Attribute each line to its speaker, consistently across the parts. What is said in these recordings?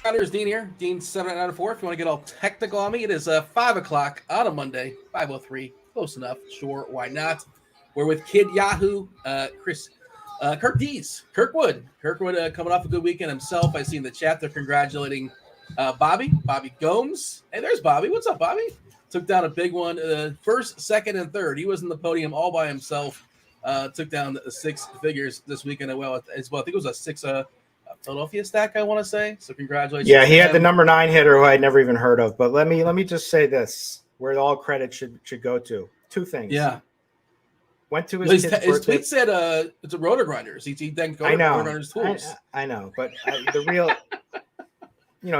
Speaker 1: RotoGrinders, Dean here. Dean 7994. If you want to get all technical on me, it is 5 o'clock on a Monday, 5:03. Close enough. Sure, why not? We're with Kid Yahoo, Chris, Kirk Dees, Kirkwood coming off a good weekend himself. I see in the chat they're congratulating Bobby Gomes. Hey, there's Bobby. What's up, Bobby? Took down a big one. First, second, and third. He was in the podium all by himself. Took down 6 figures this weekend as well. I think it was a 6 Philadelphia stack, I want to say. So congratulations.
Speaker 2: Yeah, he had the number 9 hitter who I'd never even heard of. But let me just say this, where all credit should go to. 2 things.
Speaker 1: Yeah.
Speaker 2: Went to his
Speaker 1: tweet said it's a RotoGrinders. He thanked RotoGrinders tools.
Speaker 2: I know, but the real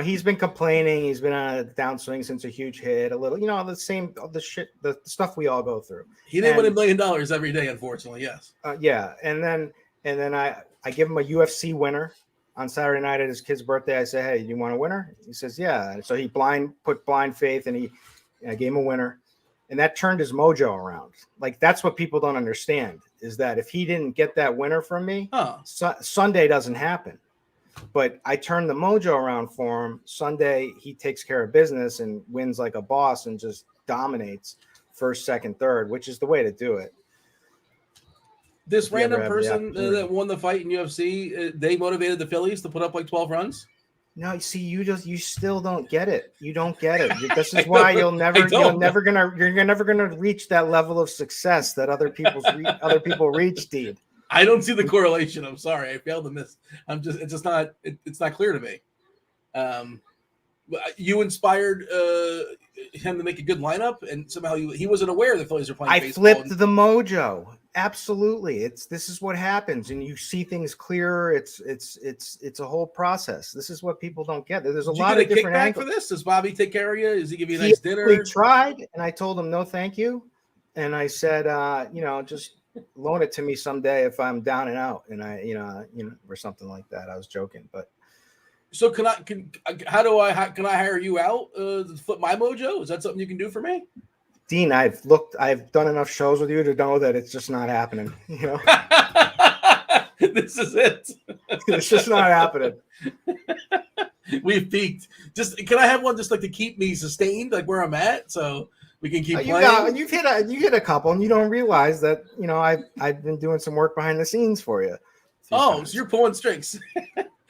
Speaker 2: he's been complaining. He's been on a downswing since a huge hit. A little, the stuff we all go through.
Speaker 1: He didn't win $1 million every day, unfortunately. Yes.
Speaker 2: Yeah, and then I give him a UFC winner on Saturday night at his kid's birthday. I say, hey, you want a winner? He says, yeah. And so he put blind faith, and I gave him a winner. And that turned his mojo around. Like, that's what people don't understand, is that if he didn't get that winner from me, Sunday doesn't happen. But I turned the mojo around for him. Sunday, he takes care of business and wins like a boss and just dominates first, second, third, which is the way to do it.
Speaker 1: This random person that won the fight in UFC, they motivated the Phillies to put up like 12 runs?
Speaker 2: No, see, you still don't get it. You don't get it. This is why you're never gonna reach that level of success that other people reach, Dean.
Speaker 1: I don't see the correlation. I'm sorry, I failed to miss. It's not clear to me. You inspired him to make a good lineup, and somehow he wasn't aware the Phillies were playing baseball.
Speaker 2: I flipped the mojo. Absolutely, this is what happens, and you see things clearer. It's a whole process. This is what people don't get. There's a lot of different angles
Speaker 1: for this. Does Bobby take care of you? Does he give you a nice dinner?
Speaker 2: We tried, and I told him no, thank you, and I said, just loan it to me someday if I'm down and out, and or something like that. I was joking, but.
Speaker 1: So can I hire you out to flip my mojo? Is that something you can do for me?
Speaker 2: Dean, I've done enough shows with you to know that it's just not happening.
Speaker 1: This is it.
Speaker 2: It's just not happening.
Speaker 1: We've peaked. Can I have one just like to keep me sustained, like where I'm at, so we can keep
Speaker 2: playing? You hit a couple, and you don't realize that I've been doing some work behind the scenes for you.
Speaker 1: So you're pulling strings.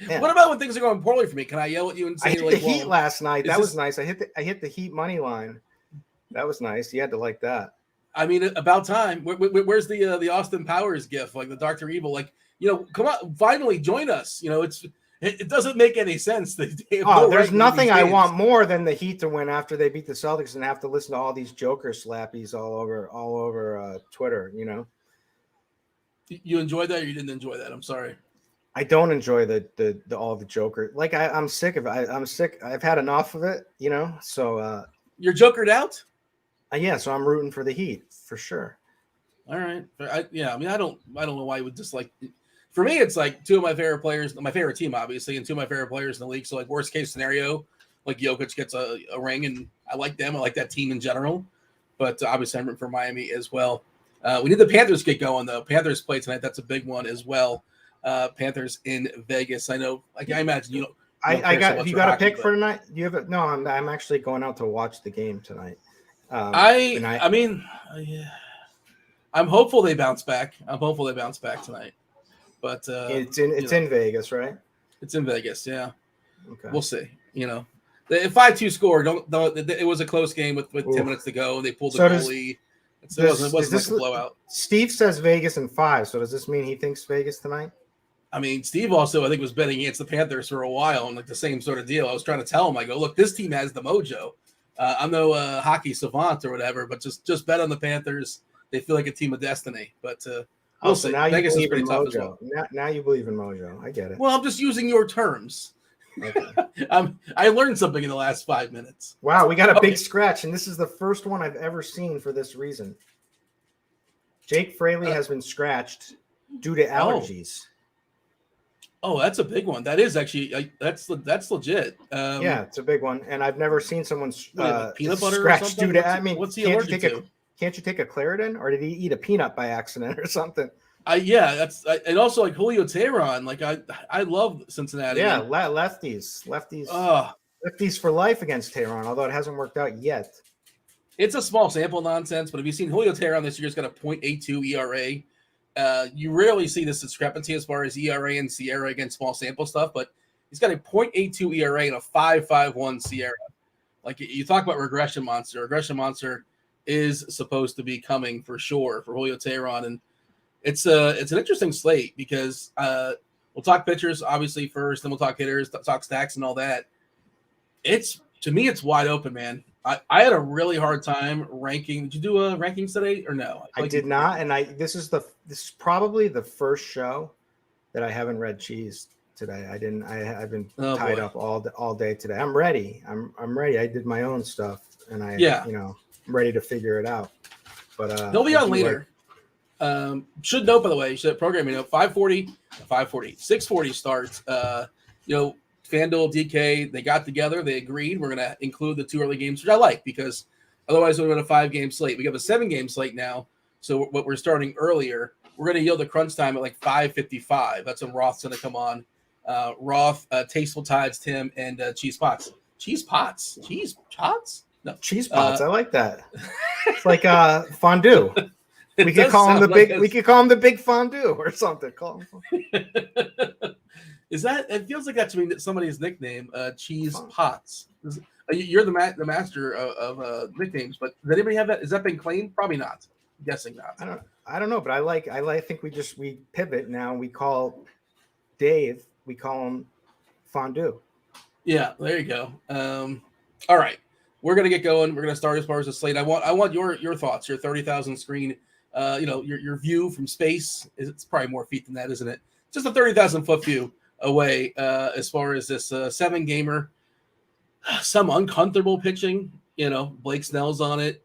Speaker 1: Yeah. What about when things are going poorly for me? Can I yell at you and say,
Speaker 2: I hit the Heat last night? That was nice. I hit the Heat money line. That was nice. You had to like that. I mean, about time.
Speaker 1: Where's the Austin Powers gif? Like the Dr. Evil? Like, come on, finally join us. It doesn't make any sense.
Speaker 2: There's nothing I want more than the Heat to win after they beat the Celtics and have to listen to all these Joker slappies all over Twitter.
Speaker 1: You enjoyed that, or you didn't enjoy that? I'm sorry.
Speaker 2: I don't enjoy all the Joker. Like I'm sick of it. I'm sick. I've had enough of it. So
Speaker 1: you're jokered out.
Speaker 2: Yeah. So I'm rooting for the Heat for sure.
Speaker 1: All right. I don't know why you would dislike. For me, it's like 2 of my favorite players, my favorite team, obviously, and 2 of my favorite players in the league. So like worst case scenario, like Jokic gets a ring, and I like them. I like that team in general. But obviously, I'm rooting for Miami as well. We need the Panthers get going though. Panthers play tonight. That's a big one as well. Panthers in Vegas. I know. Like I imagine you
Speaker 2: got a pick for tonight? Do you have it? No, I'm actually going out to watch the game tonight.
Speaker 1: I'm hopeful they bounce back. Tonight. But
Speaker 2: it's in Vegas, right?
Speaker 1: It's in Vegas. Yeah.
Speaker 2: Okay.
Speaker 1: We'll see. If 5-2 score, it was a close game with 10 minutes to go. They pulled the goalie. It wasn't like a blowout.
Speaker 2: Steve says Vegas in 5. So does this mean he thinks Vegas tonight?
Speaker 1: I mean, Steve also, I think, was betting against the Panthers for a while, and like the same sort of deal. I was trying to tell him, I go, look, this team has the mojo. I'm no hockey savant or whatever, but just bet on the Panthers. They feel like a team of destiny. But we'll see.
Speaker 2: Now
Speaker 1: Vegas
Speaker 2: you
Speaker 1: is pretty tough as
Speaker 2: well. Now you believe in mojo. I get it.
Speaker 1: Well, I'm just using your terms.
Speaker 2: Okay.
Speaker 1: I learned something in the last 5 minutes.
Speaker 2: Wow, we got a big scratch, and this is the first one I've ever seen for this reason. Jake Fraley has been scratched due to allergies.
Speaker 1: Oh, that's a big one. That is actually that's legit.
Speaker 2: Yeah, it's a big one, and I've never seen someone
Speaker 1: peanut butter
Speaker 2: scratched due to.
Speaker 1: What's he allergic to?
Speaker 2: Can't you take a Claritin, or did he eat a peanut by accident or something?
Speaker 1: And also like Julio Teheran. Like I love Cincinnati.
Speaker 2: Yeah,
Speaker 1: Man.
Speaker 2: lefties, lefties for life against Tehran. Although it hasn't worked out yet.
Speaker 1: It's a small sample nonsense, but have you seen Julio Teheran this year? He's got a .82 ERA. You rarely see this discrepancy as far as ERA and Sierra against small sample stuff, but he's got a .82 ERA and a 5.51 Sierra. Like you talk about regression monster. Regression monster is supposed to be coming for sure for Julio Teheran, and it's an interesting slate because we'll talk pitchers obviously first, then we'll talk hitters, talk stacks and all that. To me, it's wide open, man. I had a really hard time ranking. Did you do a rankings today or no?
Speaker 2: I did not, and this is probably the first show that I haven't read Cheese today. I've been tied up all day today. I'm ready. I'm ready. I did my own stuff, and I'm ready to figure it out. But
Speaker 1: they'll be on later. Should note, by the way, programming note, 5:40, 6:40 starts. FanDuel, DK, they got together. They agreed. We're going to include the 2 early games, which I like because otherwise we would have a 5-game slate. We have a 7-game slate now. So what we're starting earlier, we're going to yield the crunch time at like 5:55. That's when Roth's going to come on. Roth, TastefulTides, Tim, and Cheese Pots. Cheese Pots? Cheese Pots? No.
Speaker 2: Cheese Pots. I like that. It's like fondue. We could call him the big fondue or something. Call him.
Speaker 1: Is that? It feels like that to me. Somebody's nickname, Cheese Pots. You're the master of nicknames, but does anybody have that? Has that been claimed? Probably not. I'm guessing not.
Speaker 2: I don't know, but I think we pivot now. We call Dave. We call him Fondue.
Speaker 1: Yeah, there you go. All right, we're gonna get going. We're gonna start as far as the slate. I want your thoughts. Your 30,000 screen. Your view from space. It's probably more feet than that, isn't it? Just a 30,000 foot view away as far as this 7-gamer. Some uncomfortable pitching. Blake Snell's on it.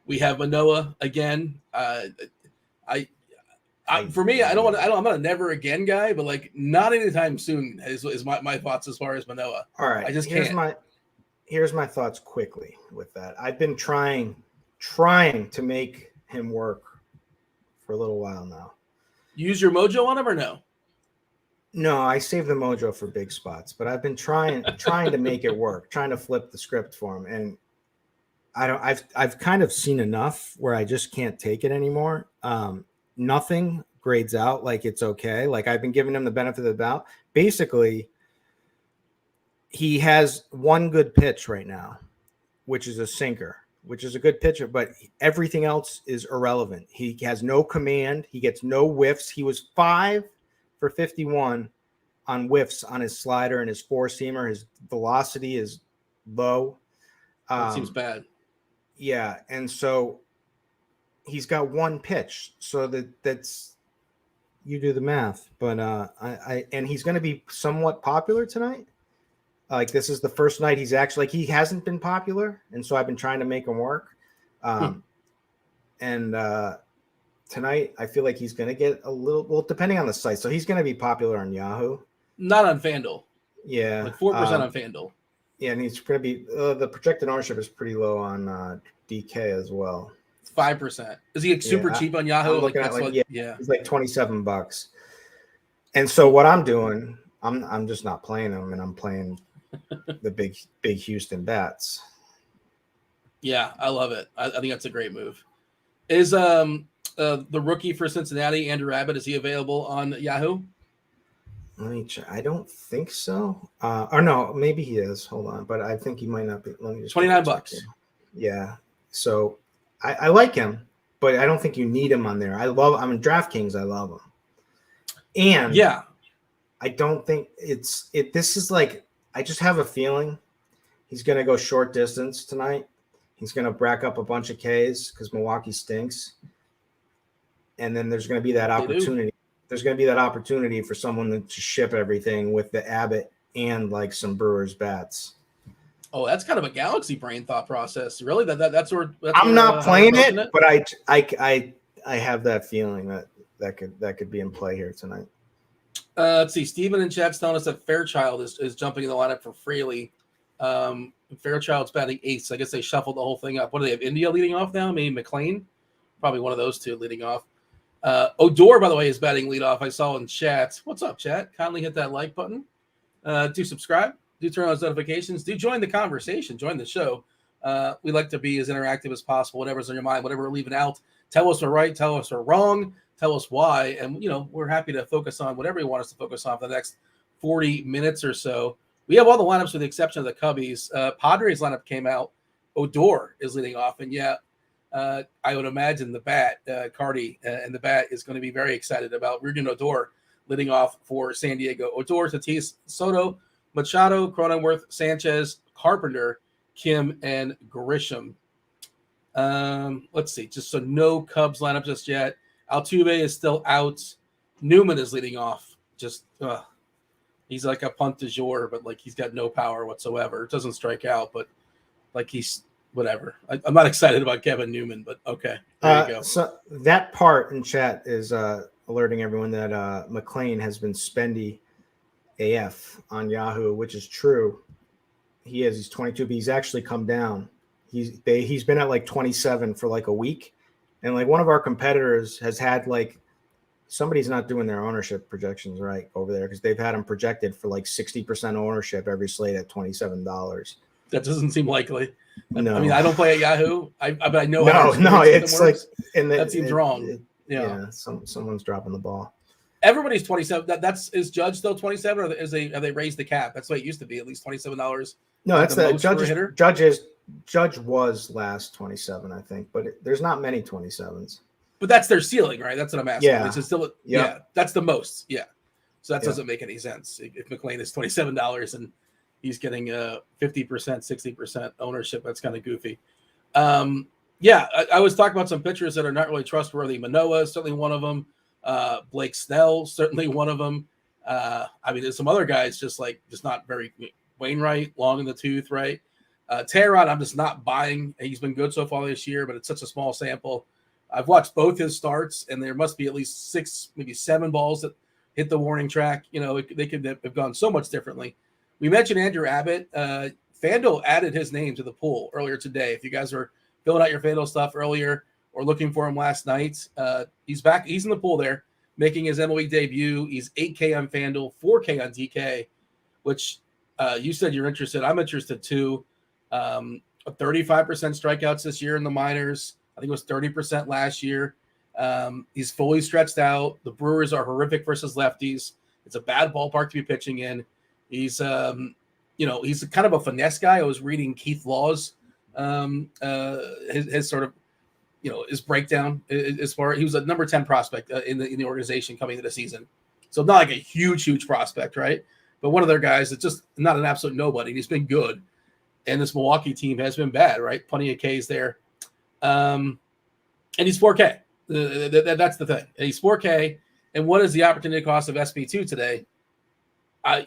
Speaker 1: We have Manoah again. For me, I'm not a never again guy, but like not anytime soon is my thoughts as far as Manoah.
Speaker 2: All right,
Speaker 1: I just can't.
Speaker 2: Here's my thoughts quickly with that. I've been trying to make him work for a little while now.
Speaker 1: Use your mojo on him or no?
Speaker 2: No, I saved the mojo for big spots, but I've been trying to make it work, trying to flip the script for him, and I've kind of seen enough where I just can't take it anymore. Nothing grades out like it's okay. Like I've been giving him the benefit of the doubt. Basically, he has one good pitch right now, which is a sinker, which is a good pitcher, but everything else is irrelevant. He has no command. He gets no whiffs. He was 5 for 51 on whiffs on his slider and his 4-seamer. His velocity is low.
Speaker 1: That seems bad.
Speaker 2: Yeah, and so he's got one pitch. So that's you do the math. But and he's going to be somewhat popular tonight. Like this is the first night he's actually he hasn't been popular, and so I've been trying to make him work. And tonight I feel like he's going to get a little depending on the site. So he's going to be popular on Yahoo,
Speaker 1: not on FanDuel.
Speaker 2: Yeah,
Speaker 1: like 4% on FanDuel.
Speaker 2: Yeah, and he's going to be the projected ownership is pretty low on DK as well.
Speaker 1: 5%. Is he super cheap on Yahoo?
Speaker 2: He's like $27. And so what I'm doing, I'm just not playing him, and I'm playing the big Houston bats.
Speaker 1: Yeah, I love it. I think that's a great move. Is the rookie for Cincinnati, Andrew Abbott, is he available on Yahoo?
Speaker 2: Let me check. I don't think so. Or no, maybe he is. Hold on, but I think he might not be. Let me just
Speaker 1: $29.
Speaker 2: Yeah. So I like him, but I don't think you need him on there. I'm in DraftKings. I love him. And
Speaker 1: yeah,
Speaker 2: I don't think this is like, I just have a feeling he's going to go short distance tonight. He's going to rack up a bunch of Ks because Milwaukee stinks. And then there's going to be that opportunity. There's going to be that opportunity for someone to ship everything with the Abbott and like some Brewers bats.
Speaker 1: Oh, that's kind of a galaxy brain thought process. Really? That's where
Speaker 2: I'm not playing it, but I have that feeling that could be in play here tonight.
Speaker 1: Let's see. Steven in chat's telling us that Fairchild is jumping in the lineup for Freely. Fairchild's batting 8th, so I guess they shuffled the whole thing up. What do they have? India leading off now? Maybe McLean? Probably one of those two leading off. Odor, by the way, is batting leadoff. I saw in chat. What's up, chat? Kindly hit that like button. Do subscribe. Do turn on those notifications. Do join the conversation. Join the show. We like to be as interactive as possible. Whatever's on your mind, whatever we're leaving out. Tell us we're right. Tell us we're wrong. Tell us why. And, we're happy to focus on whatever you want us to focus on for the next 40 minutes or so. We have all the lineups with the exception of the Cubbies. Padres lineup came out. Odor is leading off. And, I would imagine the bat, Cardi, and the bat is going to be very excited about Ruben Odor leading off for San Diego. Odor, Tatis, Soto, Machado, Cronenworth, Sanchez, Carpenter, Kim, and Grisham. Let's see. Just so no Cubs lineup just yet. Altuve is still out. Newman is leading off. Just he's like a punt du jour, but like he's got no power whatsoever. It doesn't strike out, but like he's whatever. I'm not excited about Kevin Newman, but okay. There you go.
Speaker 2: So that part in chat is alerting everyone that McLean has been spendy AF on Yahoo, which is true. He is. He's 22, but he's actually come down. He's been at like 27 for like a week. And like one of our competitors has had like somebody's not doing their ownership projections right over there because they've had him projected for like 60% ownership every slate at $27.
Speaker 1: That doesn't seem likely.
Speaker 2: No.
Speaker 1: I mean, I don't play at Yahoo. But I know.
Speaker 2: No, it's like
Speaker 1: that seems wrong.
Speaker 2: Yeah, someone's dropping the ball.
Speaker 1: Everybody's 27. Is Judge still 27, or have they raised the cap? That's what it used to be, at least $27.
Speaker 2: No, that's the Judge was last 27, I think, but there's not many 27s.
Speaker 1: But that's their ceiling, right? That's what I'm asking.
Speaker 2: Yeah.
Speaker 1: Is it still? Yeah, that's the most. Yeah. So that doesn't make any sense. If McLean is $27 and he's getting 50%, 60% ownership, that's kind of goofy. I was talking about some pitchers that are not really trustworthy. Manoah is certainly one of them. Blake Snell, certainly one of them. I mean, there's some other guys just not very. Wainwright, long in the tooth, right? Tehran, I'm just not buying. He's been good so far this year, but it's such a small sample. I've watched both his starts, and there must be at least 6, maybe 7 balls that hit the warning track. They could have gone so much differently. We mentioned Andrew Abbott. Fanduel added his name to the pool earlier today. If you guys were filling out your Fanduel stuff earlier or looking for him last night, he's back. He's in the pool there, making his MLB debut. He's 8K on Fanduel, 4K on DK, which you said you're interested. I'm interested too. 35% strikeouts this year in the minors. I think it was 30% last year. He's fully stretched out. The Brewers are horrific versus lefties. It's a bad ballpark to be pitching in. He's he's kind of a finesse guy. I was reading Keith Law's his sort of his breakdown as far he was a number 10 prospect in the organization coming into the season. So not like a huge prospect, right? But one of their guys that's just not an absolute nobody. He's been good. And this Milwaukee team has been bad, right? Plenty of Ks there. And he's 4K. That's the thing. And he's 4K. And what is the opportunity cost of SP2 today?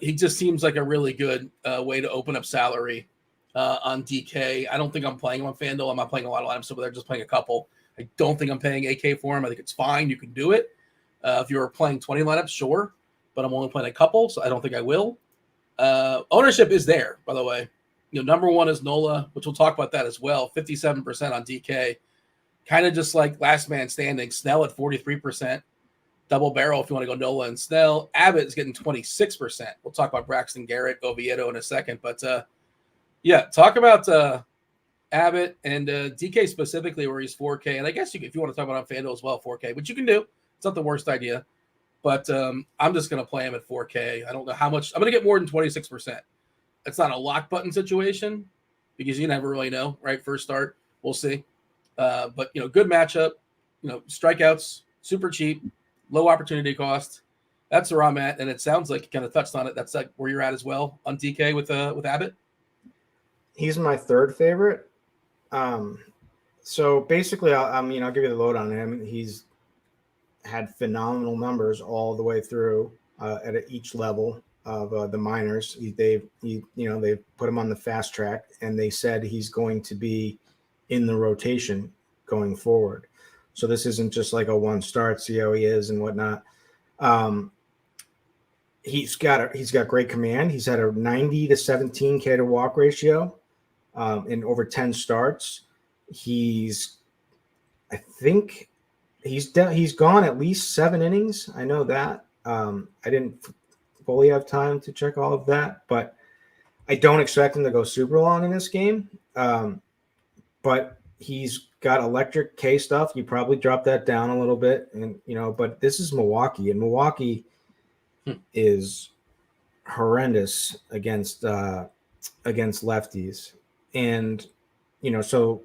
Speaker 1: He just seems like a really good way to open up salary on DK. I don't think I'm playing him on FanDuel. I'm not playing a lot of lineups over there, just playing a couple. I don't think I'm paying AK for him. I think it's fine. You can do it. If you're playing 20 lineups, sure. But I'm only playing a couple, so I don't think I will. Ownership is there, by the way. Number 1 is Nola, which we'll talk about that as well. 57% on DK. Kind of just like last man standing. Snell at 43%. Double barrel if you want to go Nola and Snell. Abbott is getting 26%. We'll talk about Braxton Garrett, Oviedo in a second. But, talk about Abbott and DK specifically where he's 4K. And I guess if you want to talk about on FanDuel as well, 4K, which you can do. It's not the worst idea. But I'm just going to play him at 4K. I don't know how much. I'm going to get more than 26%. It's not a lock button situation because you never really know, right? First start, we'll see. But, good matchup, strikeouts, super cheap, low opportunity cost. That's where I'm at. And it sounds like you kind of touched on it. That's like where you're at as well on DK with Abbott.
Speaker 2: He's my 3rd favorite. So basically I'll give you the load on him. He's had phenomenal numbers all the way through at each level of the minors. They've put him on the fast track, and they said he's going to be in the rotation going forward. So this isn't just like a one start, see how he is and whatnot. He's got great command. He's had a 90 to 17 K to walk ratio in over 10 starts. I think he's gone at least 7 innings. I know that. I didn't fully have time to check all of that, but I don't expect him to go super long in this game. But he's got electric K stuff. You probably drop that down a little bit, and but this is Milwaukee, and Milwaukee is horrendous against lefties, and so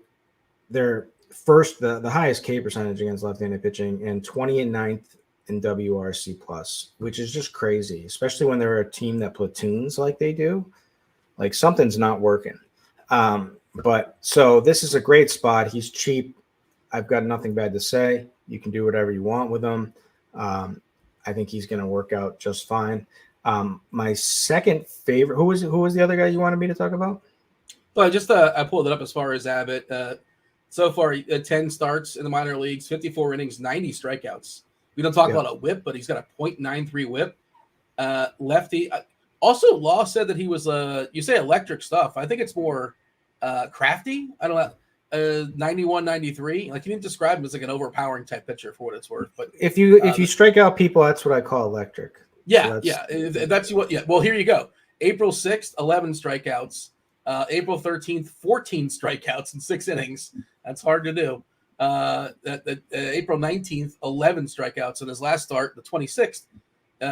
Speaker 2: they're first the highest K percentage against left-handed pitching, and 29th in WRC plus, which is just crazy, especially when they're a team that platoons like they do. Like something's not working. But so this is a great spot. He's cheap. I've got nothing bad to say. You can do whatever you want with him. I think he's going to work out just fine. My second favorite, who was the other guy you wanted me to talk about?
Speaker 1: Well, I pulled it up as far as Abbott. So far, 10 starts in the minor leagues, 54 innings, 90 strikeouts. We don't talk about a whip, but he's got a .93 whip. Lefty. Also, Law said that he was you say electric stuff. I think it's more crafty. I don't know. 91, 93. Like, you didn't describe him as like an overpowering type pitcher for what it's worth. But
Speaker 2: if you strike out people, that's what I call electric.
Speaker 1: Yeah, that's what. Yeah. Well, here you go. April 6th, 11 strikeouts. April 13th, 14 strikeouts in 6 innings. That's hard to do. April 19th, 11 strikeouts in his last start. The 26th,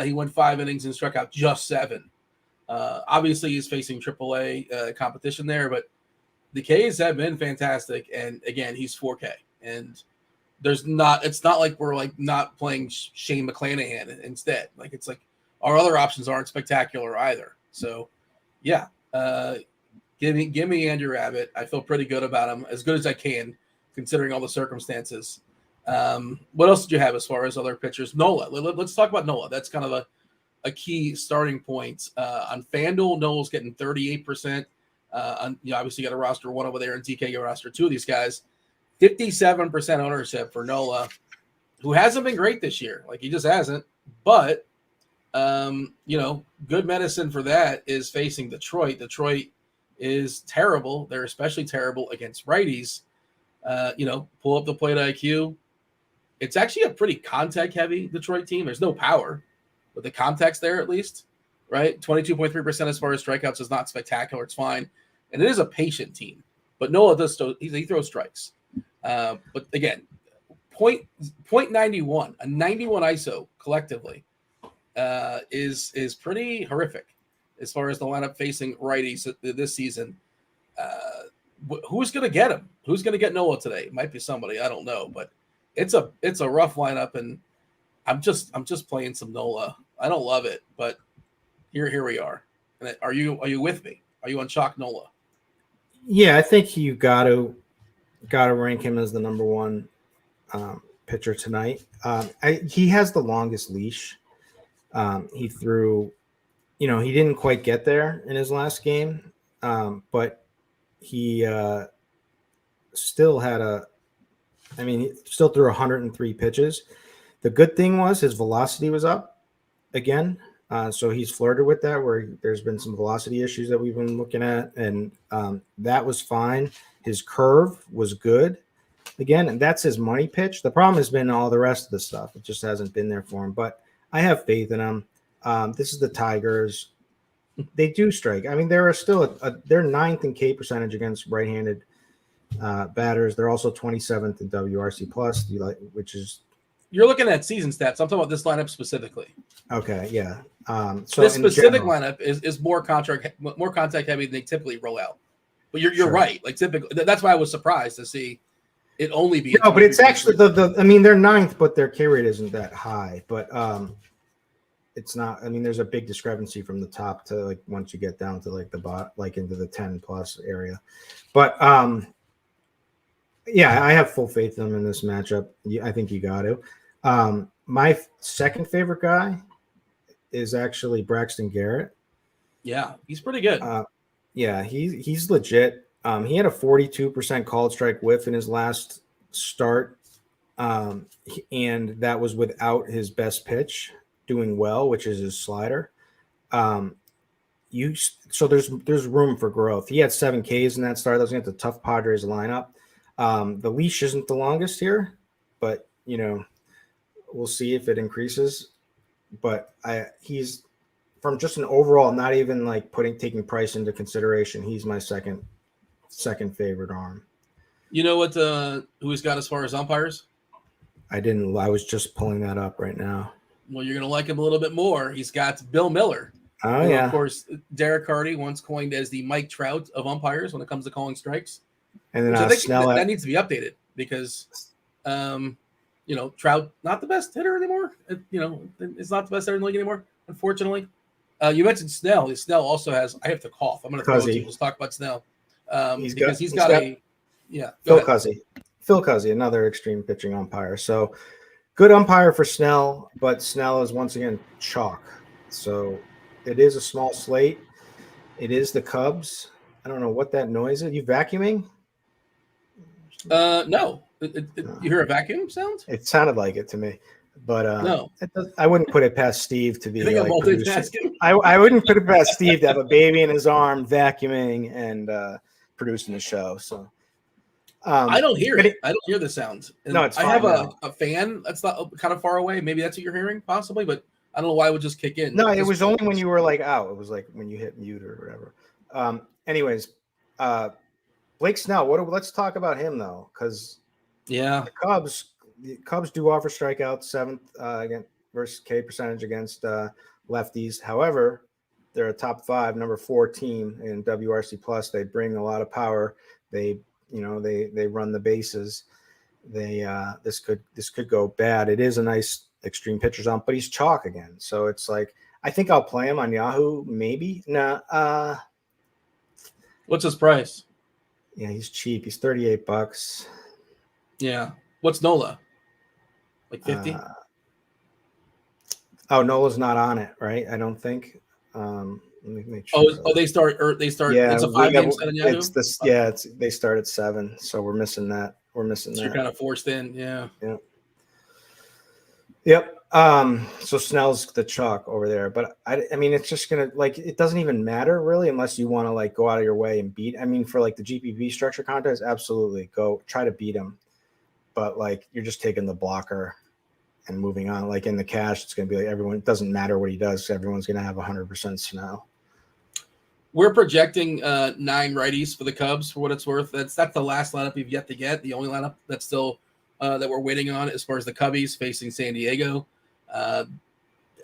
Speaker 1: he went 5 innings and struck out just 7. Obviously, he's facing AAA competition there, but the K's have been fantastic. And again, he's 4K, and it's not like we're like not playing Shane McClanahan instead. Like, it's like our other options aren't spectacular either. So yeah, give me Andrew Abbott. I feel pretty good about him, as good as I can considering all the circumstances. What else did you have as far as other pitchers? Nola. Let's talk about Nola. That's kind of a key starting point. On Fanduel, Nola's getting 38%. Obviously you got a roster 1 over there, and TK got a roster 2 of these guys. 57% ownership for Nola, who hasn't been great this year. Like, he just hasn't. But, good medicine for that is facing Detroit. Detroit is terrible. They're especially terrible against righties. Pull up the plate IQ. It's actually a pretty contact-heavy Detroit team. There's no power, but the contact's there at least, right? 22.3% as far as strikeouts is not spectacular. It's fine. And it is a patient team. But Nola he throws strikes. But again, .91, a 91 ISO collectively is pretty horrific as far as the lineup facing righties this season. Who's going to get him? Who's going to get Nola today? It might be somebody, I don't know, but it's a rough lineup, and I'm just playing some Nola. I don't love it, but here we are. And are you with me? Are you on chalk Nola?
Speaker 2: Yeah, I think you got to rank him as the number 1 pitcher tonight. He has the longest leash. He threw, he didn't quite get there in his last game, but he still still threw 103 pitches. The good thing was his velocity was up again. So he's flirted with that, where there's been some velocity issues that we've been looking at, and that was fine. His curve was good again, and that's his money pitch. The problem has been all the rest of the stuff. It just hasn't been there for him, but I have faith in him. This is the Tigers. They do strike. I mean, they're still they're 9th in K percentage against right-handed batters. They're also 27th in WRC plus, which is.
Speaker 1: You're looking at season stats. I'm talking about this lineup specifically.
Speaker 2: Okay, yeah. So
Speaker 1: this specific lineup is more contact heavy than they typically roll out. But you're sure. Right. Like, typically, that's why I was surprised to see it only be.
Speaker 2: No, but it's actually they're 9th, but their K rate isn't that high. But it's not. I mean, there's a big discrepancy from the top to like once you get down to like the bot, like into the 10 plus area. But yeah, I have full faith in them in this matchup. I think you got to. My second favorite guy is actually Braxton Garrett.
Speaker 1: Yeah, he's pretty good.
Speaker 2: Yeah, he's legit. He had a 42% called strike whiff in his last start, and that was without his best pitch doing well, which is his slider. So there's room for growth. He had 7 Ks in that start. That was against the tough Padres lineup. The leash isn't the longest here, but we'll see if it increases. But he's from just an overall, not even like taking price into consideration. He's my second favorite arm.
Speaker 1: You know what? Who he's got as far as umpires?
Speaker 2: I was just pulling that up right now.
Speaker 1: Well, you're gonna like him a little bit more. He's got Bill Miller.
Speaker 2: Oh yeah.
Speaker 1: Of course, Derek Hardy once coined as the Mike Trout of umpires when it comes to calling strikes.
Speaker 2: And then
Speaker 1: I think
Speaker 2: Snell
Speaker 1: that needs to be updated because, Trout not the best hitter anymore. It's not the best hitter in the league anymore. Unfortunately, you mentioned Snell. Snell also has. I have to cough. I'm going to throw it to you. Let's talk about Snell he's got
Speaker 2: Phil Cuzzy. Phil Cuzzy, another extreme pitching umpire. So good umpire for Snell, but Snell is once again chalk. So it is a small slate. It is the Cubs. I don't know what that noise is. You vacuuming?
Speaker 1: No. You hear a vacuum sound?
Speaker 2: It sounded like it to me, but
Speaker 1: no.
Speaker 2: I wouldn't put it past Steve to be
Speaker 1: like
Speaker 2: multitasking. I wouldn't put it past Steve to have a baby in his arm, vacuuming and producing the show. So
Speaker 1: I don't hear it. I don't hear the sound. And
Speaker 2: no, it's fine.
Speaker 1: I have a fan that's not kind of far away. Maybe that's what you're hearing, possibly, but I don't know why it would just kick in.
Speaker 2: No, it was only when you were like out. It was like when you hit mute or whatever. Anyways, Blake Snell. Let's talk about him though, because the Cubs do offer strikeouts, 7th against versus K percentage against lefties. However, they're a top 5, number 4 team in WRC plus. They bring a lot of power. They run the bases. This could go bad. It is a nice extreme pitchers on, but he's chalk again. So it's like, I think I'll play him on Yahoo. Maybe. Nah.
Speaker 1: What's his price?
Speaker 2: Yeah, he's cheap. He's $38.
Speaker 1: Yeah. What's Nola? Like 50?
Speaker 2: Nola's not on it, right? I don't think. Let me make sure.
Speaker 1: They start.
Speaker 2: Yeah,
Speaker 1: it's a 5-game set on Yahoo.
Speaker 2: They start at 7, so we're missing that.
Speaker 1: You're kind of forced in. Yeah.
Speaker 2: Yep. So Snell's the chalk over there, but I mean, it's just gonna it doesn't even matter really unless you want to go out of your way and beat. I mean, for the GPP structure contest, absolutely go try to beat him, but you're just taking the blocker and moving on. In the cash, it's gonna be everyone. It doesn't matter what he does. Everyone's gonna have 100% Snell.
Speaker 1: We're projecting 9 righties for the Cubs for what it's worth. That's the last lineup we've yet to get. The only lineup that's still that we're waiting on as far as the Cubbies facing San Diego.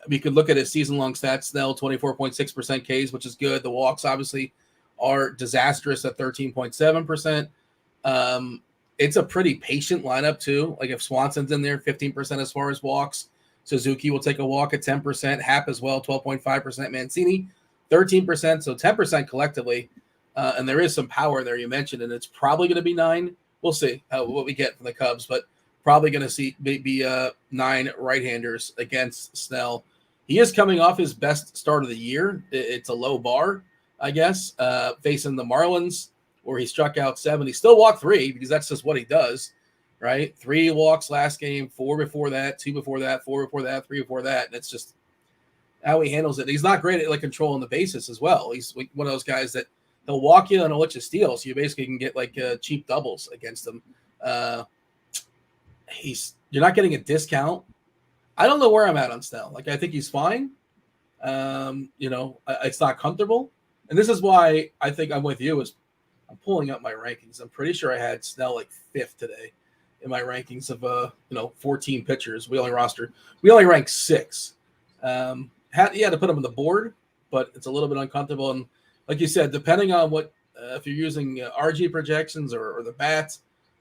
Speaker 1: We could look at his season-long stats. Snell, 24.6% Ks, which is good. The walks obviously are disastrous at 13.7%. It's a pretty patient lineup too. If Swanson's in there, 15% as far as walks. Suzuki will take a walk at 10%. Happ as well, 12.5%. Mancini, 13%, so 10% collectively. And there is some power there you mentioned, and it's probably going to be 9. We'll see what we get from the Cubs, but probably going to see maybe 9 right-handers against Snell. He is coming off his best start of the year. It's a low bar, I guess, facing the Marlins, where he struck out 7. He still walked 3 because that's just what he does, right? 3 walks last game, 4 before that, 2 before that, 4 before that, 3 before that, and it's just how he handles it. He's not great at controlling the bases as well. He's one of those guys that he'll walk you and he'll let you steal, so you basically can get cheap doubles against him. You're not getting a discount. I don't know where I'm at on Snell. I think he's fine. It's not comfortable, and this is why I think I'm with you. Is I'm pulling up my rankings. I'm pretty sure I had Snell 5th today in my rankings of 14 pitchers. We only rank 6. Had to put him on the board, but it's a little bit uncomfortable. And like you said, depending on what if you're using RG projections or the bats,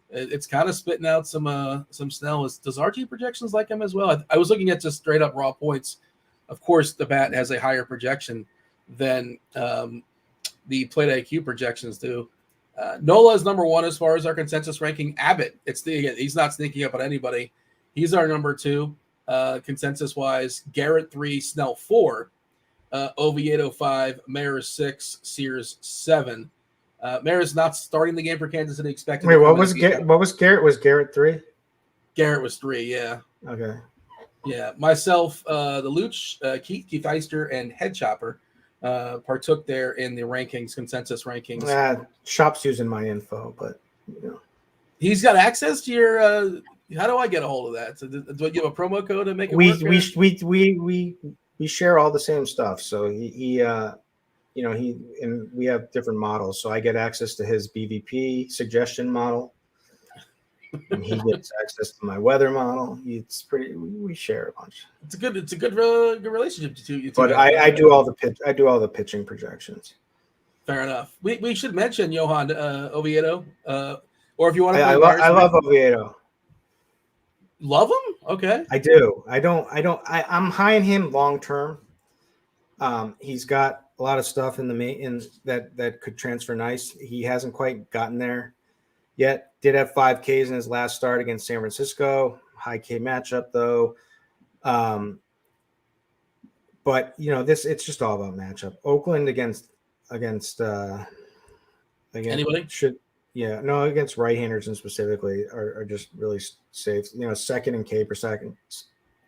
Speaker 1: it's kind of spitting out some Snell. Does RG projections like him as well? I was looking at just straight up raw points. Of course, the bat has a higher projection than the plate IQ projections do. Nola is number 1 as far as our consensus ranking. Abbott, he's not sneaking up on anybody. He's our number 2 consensus wise. Garrett 3, Snell 4, Oviedo 5, Maris 6, Sears 7. Maris not starting the game for Kansas City. Expected.
Speaker 2: Wait, what was Garrett? Was Garrett 3?
Speaker 1: Garrett was 3. Yeah.
Speaker 2: Okay.
Speaker 1: Yeah. Myself, the Luch, Keith Eister, and Head Chopper partook there in the consensus rankings.
Speaker 2: Shop's using my info, but
Speaker 1: he's got access to your How do I get a hold of that? So do I give a promo code to make it
Speaker 2: We
Speaker 1: work?
Speaker 2: we share all the same stuff. So he and we have different models. So I get access to his BVP suggestion model, and he gets access to my weather model. We share a bunch.
Speaker 1: It's a good relationship to you two.
Speaker 2: But I do all the pitching projections.
Speaker 1: Fair enough. We should mention Johan Oviedo, or if you want to.
Speaker 2: I love Oviedo.
Speaker 1: Love him? Okay.
Speaker 2: I do. I'm high in him long term. He's got a lot of stuff in that could transfer nice. He hasn't quite gotten there yet. Did have 5 Ks in his last start against San Francisco. High K matchup though. But it's just all about matchup. Oakland against
Speaker 1: anybody
Speaker 2: against right-handers and specifically are just really safe. Second in K per second,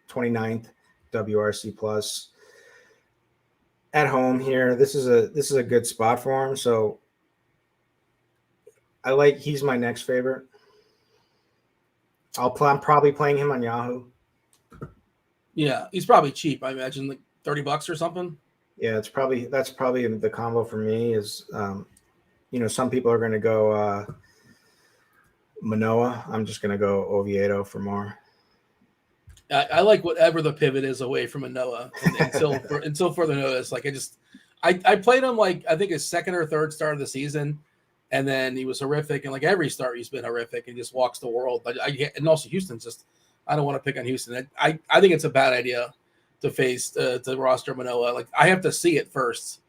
Speaker 2: 29th WRC plus at home here. This is a good spot for him. So he's my next favorite. I'm probably playing him on Yahoo.
Speaker 1: Yeah, he's probably cheap. I imagine like $30 or something.
Speaker 2: Yeah, that's probably the combo for me is, some people are going to go Manoah. I'm just going to go Oviedo for more.
Speaker 1: I like whatever the pivot is away from Manoah until further notice. Like I played him like I think his second or third start of the season, and then he was horrific. And like every start, he's been horrific and just walks the world. But and also Houston's just I don't want to pick on Houston. I think it's a bad idea to face to roster Manoah. Like I have to see it first,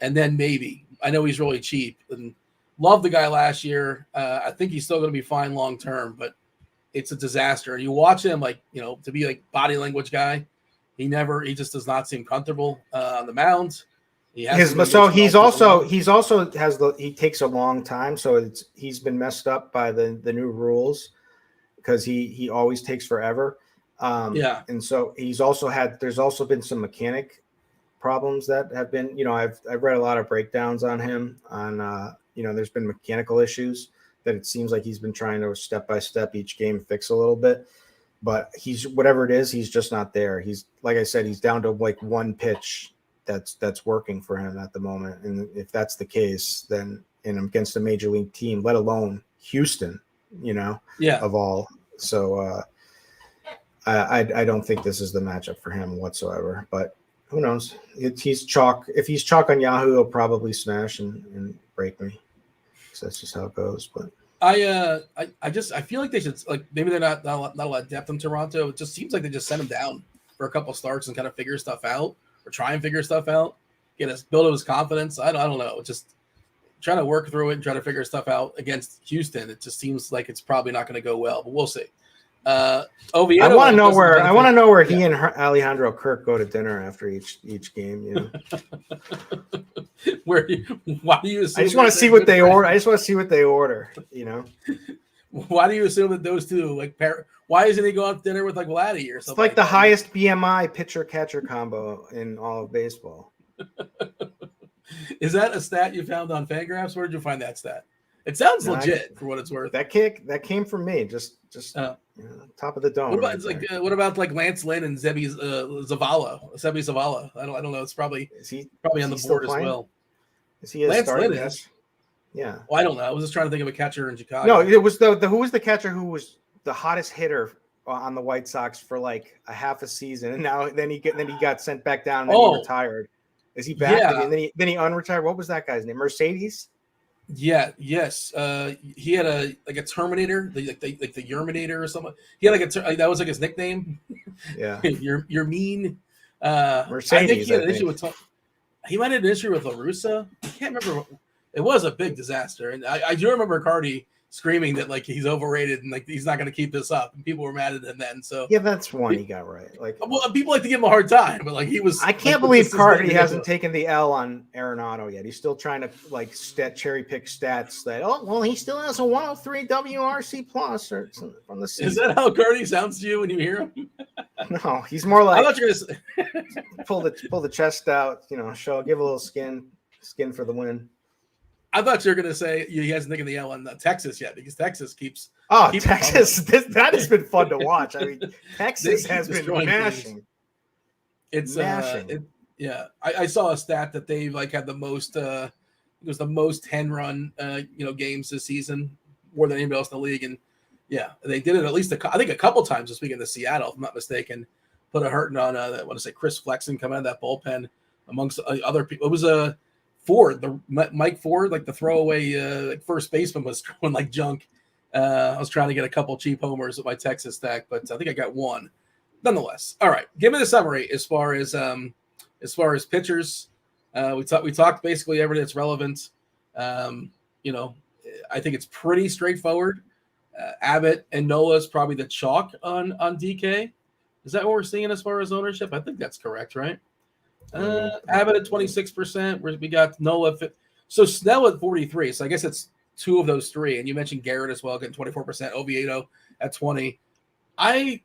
Speaker 1: and then maybe. I know he's really cheap and loved the guy last year. I think he's still going to be fine long term, but it's a disaster. And you watch him to be like body language guy. He just does not seem comfortable on the mound. He takes a long time. So he's been messed up by the new rules because he always takes forever. And so there's also been some mechanic problems that have been, I've read a lot of breakdowns on him on, there's been mechanical issues that it seems like he's been trying to step by step each game fix a little bit, but whatever it is, he's just not there. He's, like I said, he's down to like one pitch that's working for him at the moment. And if that's the case, then against a major league team, let alone Houston, of all. So I don't think this is the matchup for him whatsoever, but who knows? If he's chalk on Yahoo, he'll probably smash and break me. So that's just how it goes. But I feel like they should maybe they're not a lot of depth in Toronto. It just seems like they just send him down for a couple starts and kind of figure stuff out or try and figure stuff out, build up his confidence. I don't know. Just trying to work through it and try to figure stuff out against Houston. It just seems like it's probably not going to go well, but we'll see. Oviedo,
Speaker 2: I want to know where he and Alejandro Kirk go to dinner after each game.
Speaker 1: Why do you assume?
Speaker 2: I just want to see what they order. I just want to see what they order.
Speaker 1: Why do you assume that those two why isn't he going to dinner with Vladdy or something?
Speaker 2: It's like the highest BMI pitcher catcher combo in all of baseball.
Speaker 1: Is that a stat you found on Fangraphs? Where did you find that stat? It sounds legit for what it's worth.
Speaker 2: That came from me. Just top of the dome.
Speaker 1: What about Lance Lynn and Sebi Zavala? I don't know. It's probably on the board as well.
Speaker 2: Is he
Speaker 1: Lance Lynn
Speaker 2: is? Yeah.
Speaker 1: Well, I don't know. I was just trying to think of a catcher in Chicago.
Speaker 2: No, it was who was the catcher who was the hottest hitter on the White Sox for like a half a season, and then he got sent back down and then he retired. Is he back?
Speaker 1: Yeah.
Speaker 2: And then he unretired. What was that guy's name? Mercedes.
Speaker 1: Yeah. Yes. He had a Terminator, the Yerminator or something. He had that was his nickname.
Speaker 2: Yeah.
Speaker 1: You're mean.
Speaker 2: Mercedes.
Speaker 1: I think he had an issue with. He might have an issue with La Russa. I can't remember. It was a big disaster, and I do remember Cardi screaming that he's overrated and he's not going to keep this up, and people were mad at him then. So
Speaker 2: yeah, that's one he got right.
Speaker 1: People like to give him a hard time, but he was.
Speaker 2: I can't believe Cardi hasn't taken the L on Arenado yet. He's still trying to cherry pick stats that he still has a 103 WRC plus or from the season.
Speaker 1: Is that how Cardi sounds to you when you hear him?
Speaker 2: No, he's more like
Speaker 1: I thought you were
Speaker 2: gonna pull the chest out, give a little skin for the win.
Speaker 1: I thought you were going to say he hasn't taken the L on Texas yet because Texas keeps.
Speaker 2: Texas, that has been fun to watch. I mean, Texas has been mashing.
Speaker 1: Things. It's mashing. I saw a stat that they like had the most. It was the most 10-run games this season, more than anybody else in the league, and they did it at least I think a couple times this week in Seattle, if I'm not mistaken. Put a hurting on I want to say Chris Flexen coming out of that bullpen amongst other people. It was Ford, Mike Ford, like the throwaway first baseman was throwing like junk. I was trying to get a couple cheap homers with my Texas stack, but I think I got one. Nonetheless, all right. Give me the summary as far as pitchers. We talked basically everything that's relevant. I think it's pretty straightforward. Abbott and Nola is probably the chalk on DK. Is that what we're seeing as far as ownership? I think that's correct, right? Abbott at 26%. We got Nola. So Snell at 43. So I guess it's two of those three. And you mentioned Garrett as well, getting 24%. Oviedo at 20. Do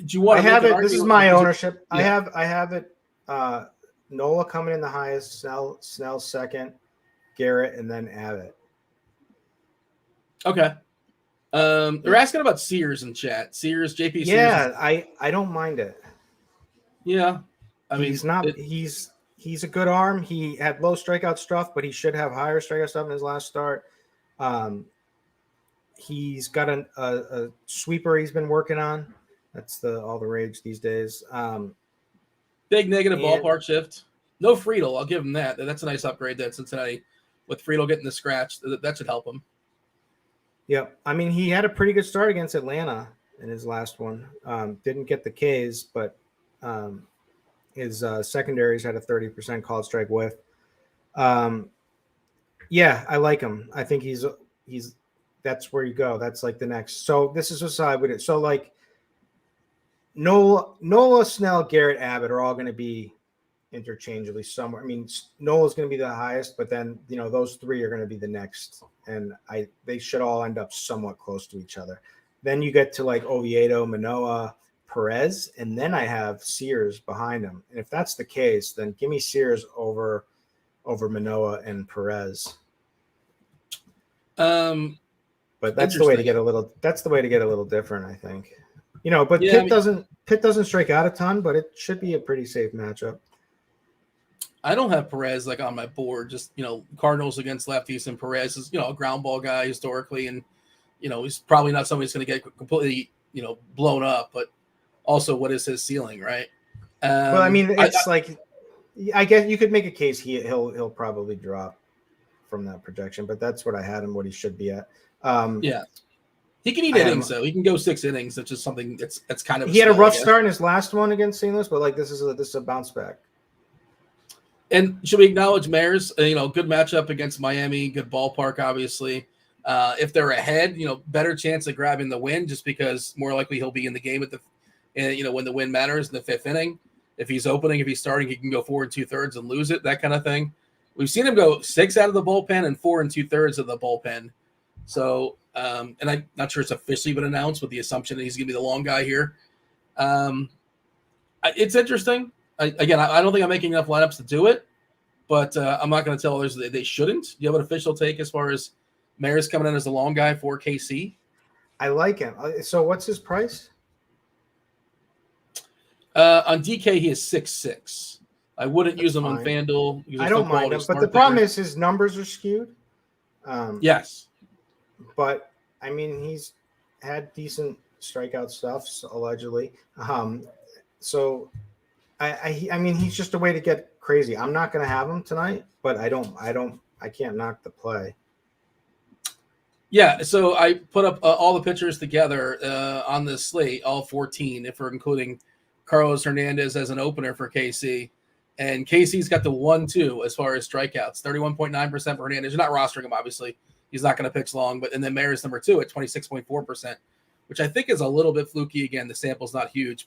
Speaker 1: you want to? I have it.
Speaker 2: This is my ownership. Yeah. I have it. Nola coming in the highest. Snell second. Garrett and then Abbott.
Speaker 1: Okay. They're asking about Sears in chat. Sears, JP Sears.
Speaker 2: Yeah, I don't mind it.
Speaker 1: Yeah. I mean,
Speaker 2: he's a good arm. He had low strikeout stuff, but he should have higher strikeout stuff in his last start. He's got a sweeper he's been working on. That's all the rage these days.
Speaker 1: Big negative ballpark shift. No Friedel. I'll give him that. That's a nice upgrade there at Cincinnati. With Friedel getting the scratch, that should help him.
Speaker 2: Yeah, I mean, he had a pretty good start against Atlanta in his last one. Didn't get the Ks, but his secondaries had a 30% called strike whiff. Yeah, I like him. I think he's that's where you go. That's like the next. So this is what I would. So like Nola, Snell, Garrett, Abbott are all going to be interchangeably somewhere. I mean, Nola's going to be the highest, but then those three are going to be the next, and they should all end up somewhat close to each other. Then you get to like Oviedo, Manoah, Perez, and then I have Sears behind him. And if that's the case, then give me Sears over Manoah and Perez. But that's the way to get a little. That's the way to get a little different, I think. But Pitt doesn't strike out a ton, but it should be a pretty safe matchup.
Speaker 1: I don't have Perez like on my board. Just Cardinals against lefties, and Perez is a ground ball guy historically, and he's probably not somebody who's going to get completely blown up. But also, what is his ceiling, right?
Speaker 2: Well, I mean, it's I guess you could make a case he'll probably drop from that projection, but that's what I had him. What he should be at.
Speaker 1: Yeah. He can eat innings, though. He can go 6 innings, which is something that's kind of.
Speaker 2: He had a rough start in his last one against St. Louis, but like this is a bounce back.
Speaker 1: And should we acknowledge Mares? Good matchup against Miami, good ballpark, obviously. If they're ahead, better chance of grabbing the win, just because more likely he'll be in the game when the win matters in the 5th inning. If he's opening, if he's starting, he can go 4 2/3 and lose it, that kind of thing. We've seen him go 6 out of the bullpen and 4 2/3 of the bullpen. So, and I'm not sure it's officially been announced with the assumption that he's going to be the long guy here. It's interesting. I don't think I'm making enough lineups to do it, but I'm not going to tell others that they shouldn't. Do you have an official take as far as Maris coming in as the long guy for KC?
Speaker 2: I like him. So what's his price?
Speaker 1: On DK, he is 6'6". I wouldn't use him on FanDuel.
Speaker 2: I don't mind him, but the problem is his numbers are skewed.
Speaker 1: Yes.
Speaker 2: But, I mean, he's had decent strikeout stuff, allegedly. So, I mean, he's just a way to get crazy. I'm not going to have him tonight, but I can't knock the play.
Speaker 1: Yeah, so I put up all the pitchers together on this slate, all 14, if we're including Carlos Hernandez as an opener for KC. And KC's got the 1-2 as far as strikeouts, 31.9% for Hernandez. You're not rostering him, obviously. He's not going to pitch long. And then Maris number 2 at 26.4%, which I think is a little bit fluky. Again, the sample's not huge.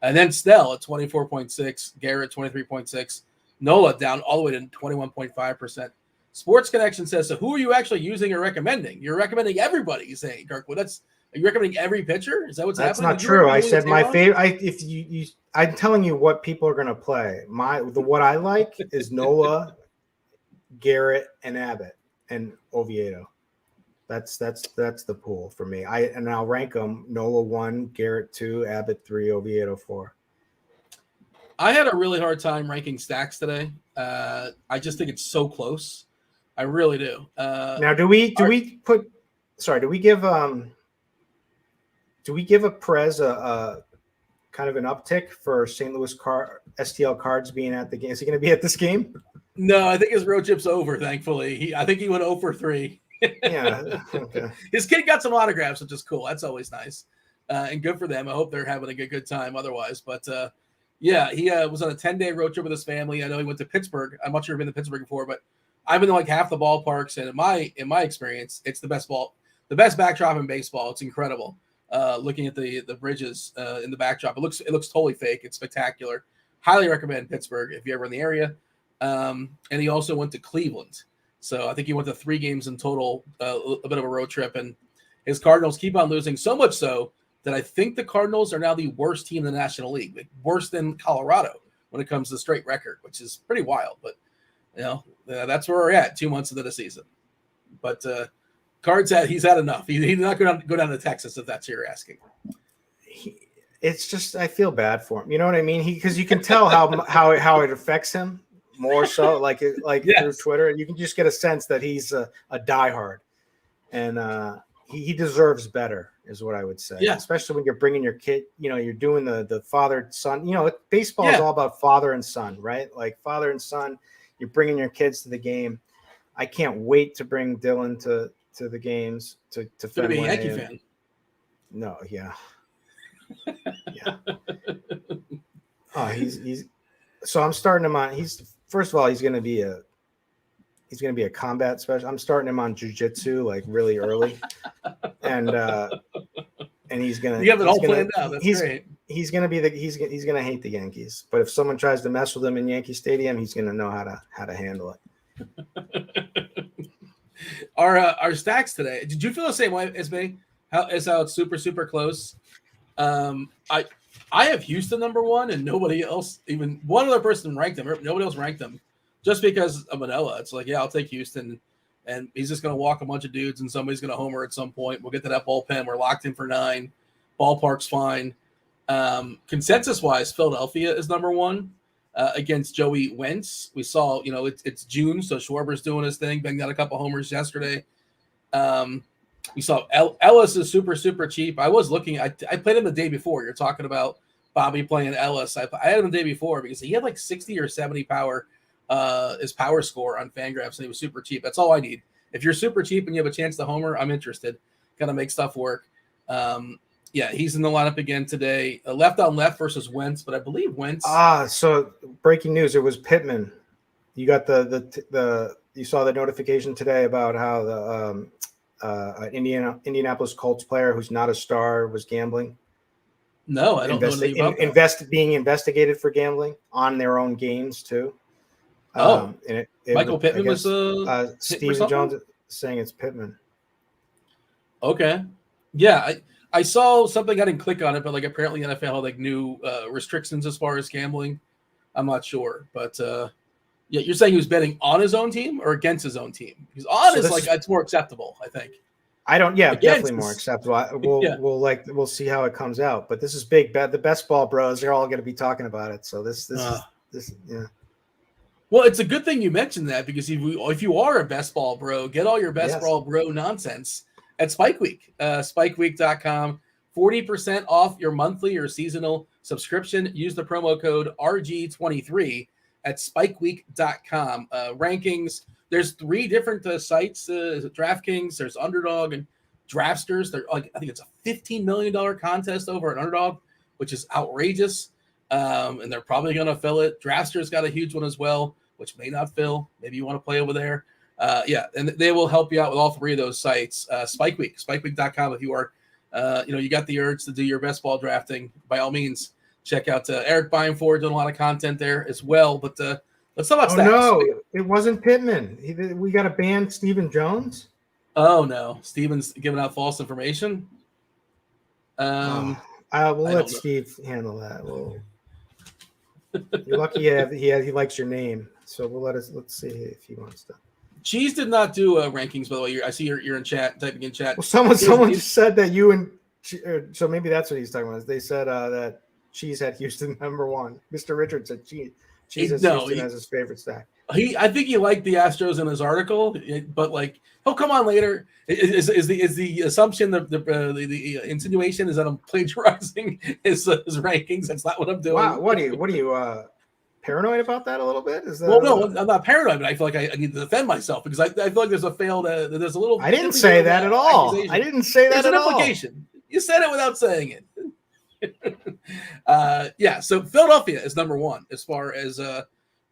Speaker 1: And then Snell at 24.6, Garrett 23.6, Nola down all the way to 21.5%. Sports Connection says, so who are you actually using or recommending? You're recommending everybody, you say, Darkwood. Are you recommending every pitcher? Is that what's happening?
Speaker 2: That's not true. I said my favorite. I'm telling you what people are going to play. What I like is Nola, Garrett, and Abbott. and Oviedo. That's the pool for me. I'll rank them: Nola 1, Garrett 2, Abbott 3, Oviedo 4.
Speaker 1: I had a really hard time ranking stacks today. I just think it's so close. I really do.
Speaker 2: Now, do we give a Perez a kind of an uptick for St. Louis STL Cards being at the game? Is he going to be at this game?
Speaker 1: No, I think his road trip's over, thankfully. I think he went 0 for 3.
Speaker 2: Yeah. Okay.
Speaker 1: His kid got some autographs, which is cool. That's always nice. And good for them. I hope they're having a good time otherwise. But yeah, he was on a 10-day road trip with his family. I know he went to Pittsburgh. I'm not sure if he's been to Pittsburgh before, but I've been to like half the ballparks, and in my experience, it's the best backdrop in baseball. It's incredible. Looking at the bridges in the backdrop, it looks totally fake. It's spectacular. Highly recommend Pittsburgh if you're ever in the area. And he also went to Cleveland. So I think he went to 3 games in total, a bit of a road trip. And his Cardinals keep on losing, so much so that I think the Cardinals are now the worst team in the National League, like worse than Colorado when it comes to straight record, which is pretty wild. But, that's where we're at 2 months into the season. But Cards he's had enough. He's not going to go down to Texas if that's what you're asking.
Speaker 2: It's just I feel bad for him. You know what I mean? Because you can tell how it affects him. More so, like yes. Through Twitter, you can just get a sense that he's a diehard, and he deserves better, is what I would say.
Speaker 1: Yeah.
Speaker 2: Especially when you're bringing your kid, you're doing the father-son. Baseball is all about father and son, right? Like father and son, you're bringing your kids to the game. I can't wait to bring Dylan to the games to Fenway.
Speaker 1: Be a Yankee fan.
Speaker 2: No, yeah, yeah. Oh, he's. So I'm starting him on. First of all, he's going to be a combat special. I'm starting him on jiu-jitsu like really early, and he's gonna.
Speaker 1: You have it all planned out. That's great.
Speaker 2: He's gonna gonna hate the Yankees. But if someone tries to mess with him in Yankee Stadium, he's gonna know how to handle it.
Speaker 1: Our stacks today. Did you feel the same way as me? How it's super close? I have Houston number 1, and nobody else, even one other person ranked them. Nobody else ranked them just because of Manoah. It's like, yeah, I'll take Houston, and he's just going to walk a bunch of dudes, and somebody's going to homer at some point. We'll get to that bullpen. We're locked in for 9. Ballpark's fine. Consensus-wise, Philadelphia is number 1 against Joey Wentz. We saw, it's June, so Schwarber's doing his thing. Banged out a couple homers yesterday. We saw Ellis is super cheap. I was looking. I played him the day before. You're talking about Bobby playing Ellis. I had him the day before because he had like 60 or 70 power, his power score on Fangraphs, and he was super cheap. That's all I need. If you're super cheap and you have a chance to homer, I'm interested. Gotta make stuff work. Yeah, he's in the lineup again today. Left on left versus Wentz, but I believe Wentz.
Speaker 2: So breaking news. It was Pittman. You got you saw the notification today about how the Indianapolis Colts player who's not a star was gambling.
Speaker 1: No, I don't know anything about that.
Speaker 2: Being investigated for gambling on their own games too.
Speaker 1: And Michael Pittman was
Speaker 2: Steven Jones saying it's Pittman.
Speaker 1: Okay, yeah, I saw something. I didn't click on it, but like apparently NFL had like new restrictions as far as gambling. I'm not sure, but yeah, you're saying he was betting on his own team or against his own team? Because on is like it's more acceptable, I think.
Speaker 2: Definitely more acceptable. We'll see how it comes out. But this is big. The best ball bros, they're all going to be talking about it. So this yeah.
Speaker 1: Well, it's a good thing you mentioned that because if you are a best ball bro, get all your best ball bro nonsense at Spike Week. SpikeWeek.com. 40% off your monthly or seasonal subscription. Use the promo code RG23 at SpikeWeek.com. Rankings. There's 3 different sites. DraftKings, there's Underdog, and Draftsters. I think it's a $15 million contest over at Underdog, which is outrageous. And they're probably going to fill it. Draftsters got a huge one as well, which may not fill. Maybe you want to play over there. Yeah, and they will help you out with all 3 of those sites. Spike Week, SpikeWeek.com. If you are, you got the urge to do your best ball drafting, by all means, check out Eric Beinford doing a lot of content there as well. But let's talk about stats.
Speaker 2: No, it wasn't Pittman. We got to ban Stephen Jones.
Speaker 1: Oh no, Steven's giving out false information.
Speaker 2: We'll let Steve handle that. You're lucky he likes your name, so let's see if he wants to.
Speaker 1: Cheese did not do rankings, by the way. I see you're in chat, typing in chat.
Speaker 2: Well, someone just said that you and so maybe that's what he's talking about. They said that Cheese had Houston #1. Mr. Richard said Cheese has Houston as his favorite stack.
Speaker 1: I think he liked the Astros in his article, but like he'll come on later. Is the assumption the insinuation is that I'm plagiarizing his rankings? That's not what I'm doing.
Speaker 2: Wow, what are you paranoid about that a little bit? Is that?
Speaker 1: Well, no, I'm not paranoid, but I feel like I need to defend myself because I feel like there's a failed. There's a little.
Speaker 2: I didn't say that at all. I didn't say that at all. There's an implication.
Speaker 1: You said it without saying it. Yeah. So Philadelphia is #1 as far as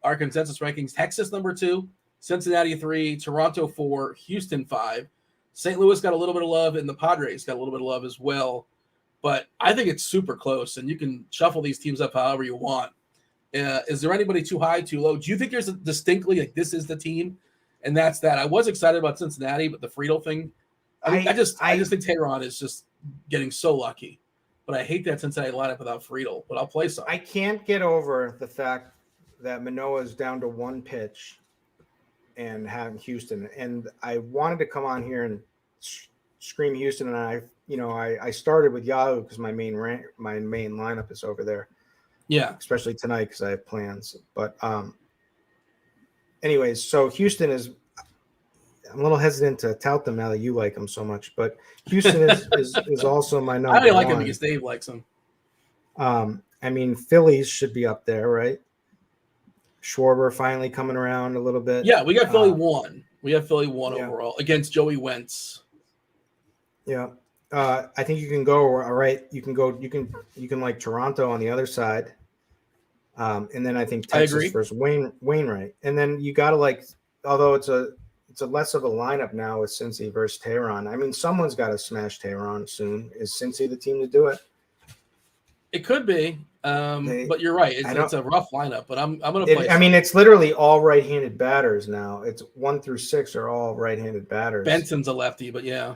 Speaker 1: our consensus rankings. Texas #2, Cincinnati 3, Toronto 4, Houston 5. St. Louis got a little bit of love, and the Padres got a little bit of love as well. But I think it's super close, and you can shuffle these teams up however you want. Is there anybody too high, too low? Do you think there's a distinctly like this is the team, and that's that? I was excited about Cincinnati, but the Friedel thing, I just think Tehran is just getting so lucky. But I hate that Cincinnati lineup without Friedel. But I'll play some.
Speaker 2: I can't get over the fact that Manoah is down to 1 pitch and having Houston. And I wanted to come on here and scream Houston, and I started with Yahoo because my main lineup is over there.
Speaker 1: Yeah,
Speaker 2: especially tonight because I have plans. But anyways, so Houston is. I'm a little hesitant to tout them now that you like them so much, but Houston is also my number.
Speaker 1: I don't like
Speaker 2: him
Speaker 1: because Dave likes them.
Speaker 2: I mean, Phillies should be up there, right? Schwarber finally coming around a little bit.
Speaker 1: Yeah, we got Philly 1. We have Philly 1
Speaker 2: yeah.
Speaker 1: overall against Joey Wentz.
Speaker 2: Yeah. I think you can go all right. You can like Toronto on the other side. And then I think Texas versus Wainwright. And then you gotta like, although it's a less of a lineup now with Cincy versus Tehran. I mean, someone's got to smash Tehran soon. Is Cincy the team to do it?
Speaker 1: It could be, but you're right. It's a rough lineup, but I'm going to play.
Speaker 2: I mean, it's literally all right-handed batters now. It's 1 through 6 are all right-handed batters.
Speaker 1: Benson's a lefty, but yeah.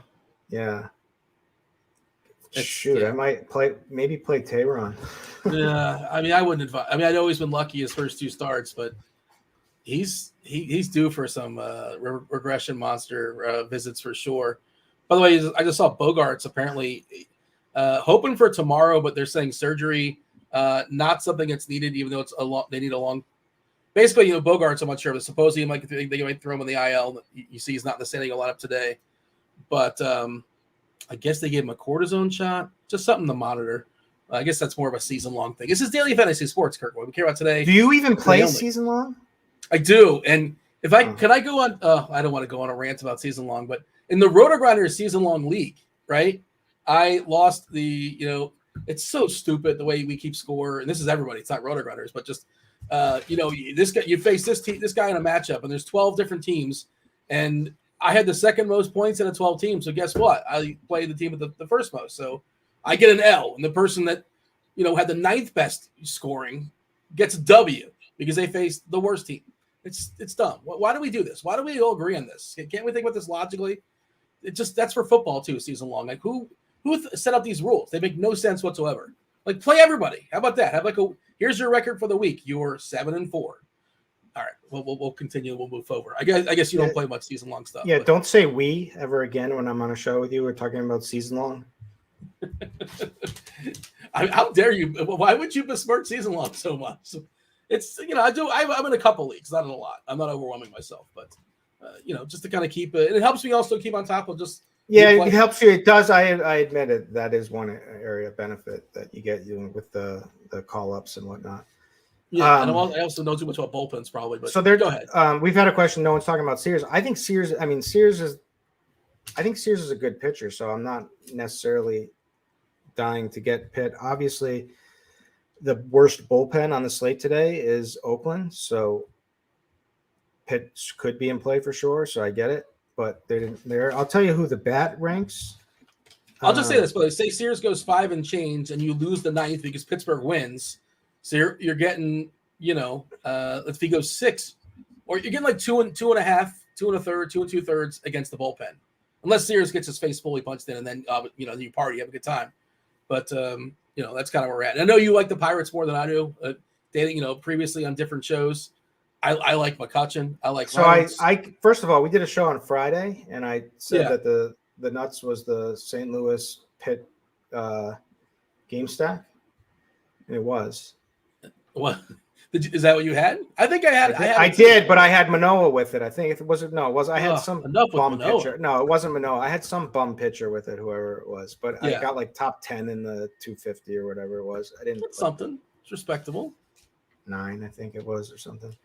Speaker 2: Yeah. I might play Tehran.
Speaker 1: Yeah, I mean, I wouldn't advise. I mean, I'd always been lucky his first 2 starts, but he's due for some regression monster visits for sure. By the way, I just saw Bogarts apparently hoping for tomorrow, but they're saying surgery, not something that's needed, even though it's they need a long. Basically, Bogarts, I'm not sure, but supposedly they might throw him in the IL. You see, he's not in the standing lineup today, but I guess they gave him a cortisone shot, just something to monitor. I guess that's more of a season-long thing. This is daily fantasy sports, Kirk. What we care about today.
Speaker 2: Do you even play season-long?
Speaker 1: I do, and if can I go on? I don't want to go on a rant about season long, but in the RotoGrinders season long league, right? I lost the. It's so stupid the way we keep score, and this is everybody. It's not RotoGrinders, but just this guy. You face this guy in a matchup, and there's 12 different teams, and I had the second most points in a 12 team. So guess what? I played the team with the first most, so I get an L, and the person that had the 9th best scoring gets a W because they faced the worst team. It's dumb. Why do we do this? Why do we all agree on this? Can't we think about this logically? That's for football too, season long. Like who set up these rules? They make no sense whatsoever. Like play everybody. How about that? Have here's your record for the week. You're 7-4. All right, we'll continue. We'll move over. I guess you don't play much season long stuff.
Speaker 2: Yeah, but don't say we ever again when I'm on a show with you. We're talking about season long.
Speaker 1: How dare you? Why would you besmirch season long so much? It's I'm in a couple leagues, not in a lot. I'm not overwhelming myself, but just to kind of keep it. And it helps me also keep on top of just.
Speaker 2: Yeah, it helps you. It does. I admit it. That is one area of benefit that you get with the call ups and whatnot.
Speaker 1: Yeah, and I also know too much about bullpens probably. But
Speaker 2: so go ahead. We've had a question. No one's talking about Sears. I think Sears is a good pitcher. So I'm not necessarily dying to get Pitt. Obviously, the worst bullpen on the slate today is Oakland. So Pitt could be in play for sure. So I get it. But they didn't there. I'll tell you who the bat ranks.
Speaker 1: I'll just say this, but say Sears goes 5 and change, and you lose the 9th because Pittsburgh wins. So you're getting, if he goes 6, or you're getting like 2.5, 2 1/3, 2 2/3 against the bullpen, unless Sears gets his face fully punched in, and then you party, have a good time. But that's kind of where we're at. And I know you like the Pirates more than I do. Dating, previously on different shows. I like McCutcheon. I like
Speaker 2: So
Speaker 1: Reynolds.
Speaker 2: I first of all, we did a show on Friday, and I said
Speaker 1: Yeah.
Speaker 2: that the nuts was the St. Louis Pitt game stack, and it was.
Speaker 1: What is that what you had? I think I had.
Speaker 2: I
Speaker 1: it too.
Speaker 2: did, but I had Manoah with it. I think it was no, it was I had some
Speaker 1: enough with
Speaker 2: bum
Speaker 1: Manoah.
Speaker 2: pitcher. No, it wasn't Manoah. I had some bum pitcher with it, whoever it was. But I got like top 10 in the 250 or whatever it was. I didn't.
Speaker 1: That's something. It's respectable.
Speaker 2: 9, I think it was, or something.